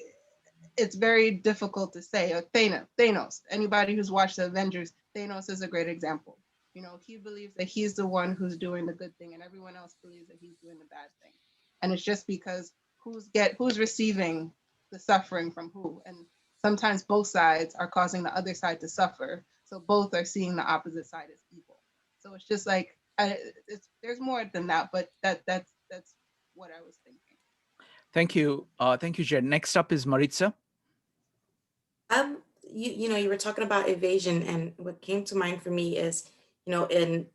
it's very difficult to say. Thanos, anybody who's watched the Avengers, Thanos is a great example. You know, he believes that he's the one who's doing the good thing and everyone else believes that he's doing the bad thing. And it's just because who's receiving the suffering from who, and sometimes both sides are causing the other side to suffer. So both are seeing the opposite side as evil. So it's just like there's more than that, but that's what I was thinking. Thank you, Jen. Next up is Maritza. You were talking about evasion, and what came to mind for me is, if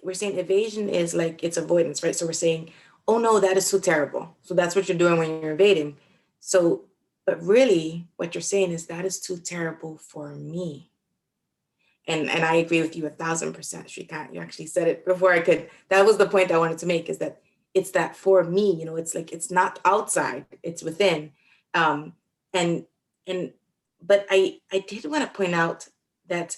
we're saying evasion is like it's avoidance, right? So we're saying, oh no, that is too terrible. So that's what you're doing when you're evading. So, but really what you're saying is that is too terrible for me. And I agree with you 1,000%, Shrikant. You actually said it before I could. That was the point I wanted to make, is that it's that for me, it's like, it's not outside, it's within. But I did want to point out that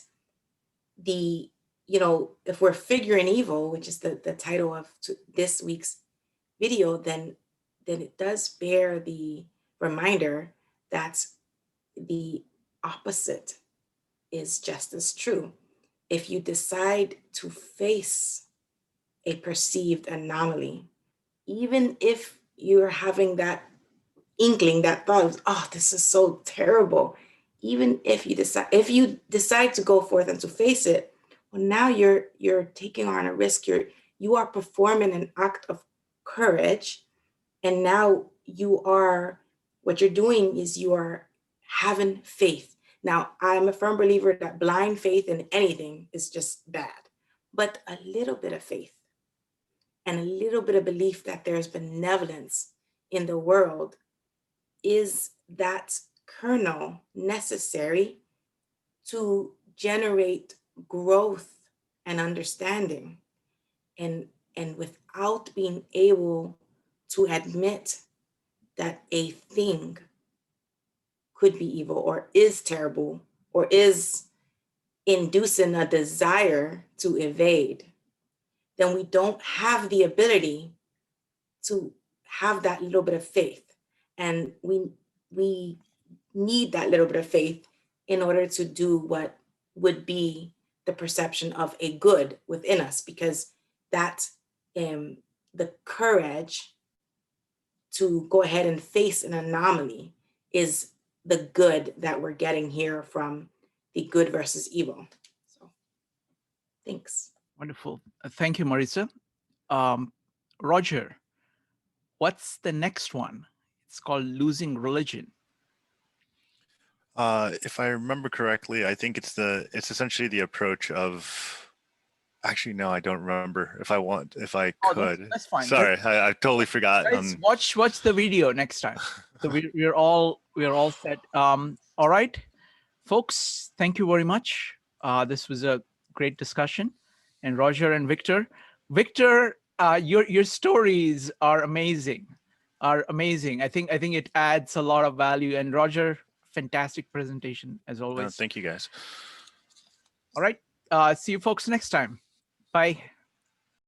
if we're figuring evil, which is the title of this week's video, then it does bear the reminder that the opposite is just as true. If you decide to face a perceived anomaly, even if you're having that inkling, that thought of, oh, this is so terrible, even if you decide to go forth and to face it, well, now you're taking on a risk. You are performing an act of courage, and now what you're doing is you are having faith. Now, I'm a firm believer that blind faith in anything is just bad, but a little bit of faith and a little bit of belief that there's benevolence in the world is that kernel necessary to generate growth and understanding. And without being able to admit that a thing could be evil or is terrible or is inducing a desire to evade, then we don't have the ability to have that little bit of faith. And we need that little bit of faith in order to do what would be the perception of a good within us, because that's the courage to go ahead and face an anomaly is the good that we're getting here from the good versus evil. So thanks. Wonderful. Thank you, Marisa. Roger, what's the next one? It's called Losing Religion. If I remember correctly, I think it's essentially the approach of. Actually, no, I don't remember. If I could. That's fine. Sorry, I totally forgot. Guys, watch the video next time. So we're all set. All right, folks. Thank you very much. This was a great discussion. And Roger and Victor, your stories are amazing. I think it adds a lot of value. And Roger, fantastic presentation as always. Thank you, guys. All right. See you folks next time. Bye.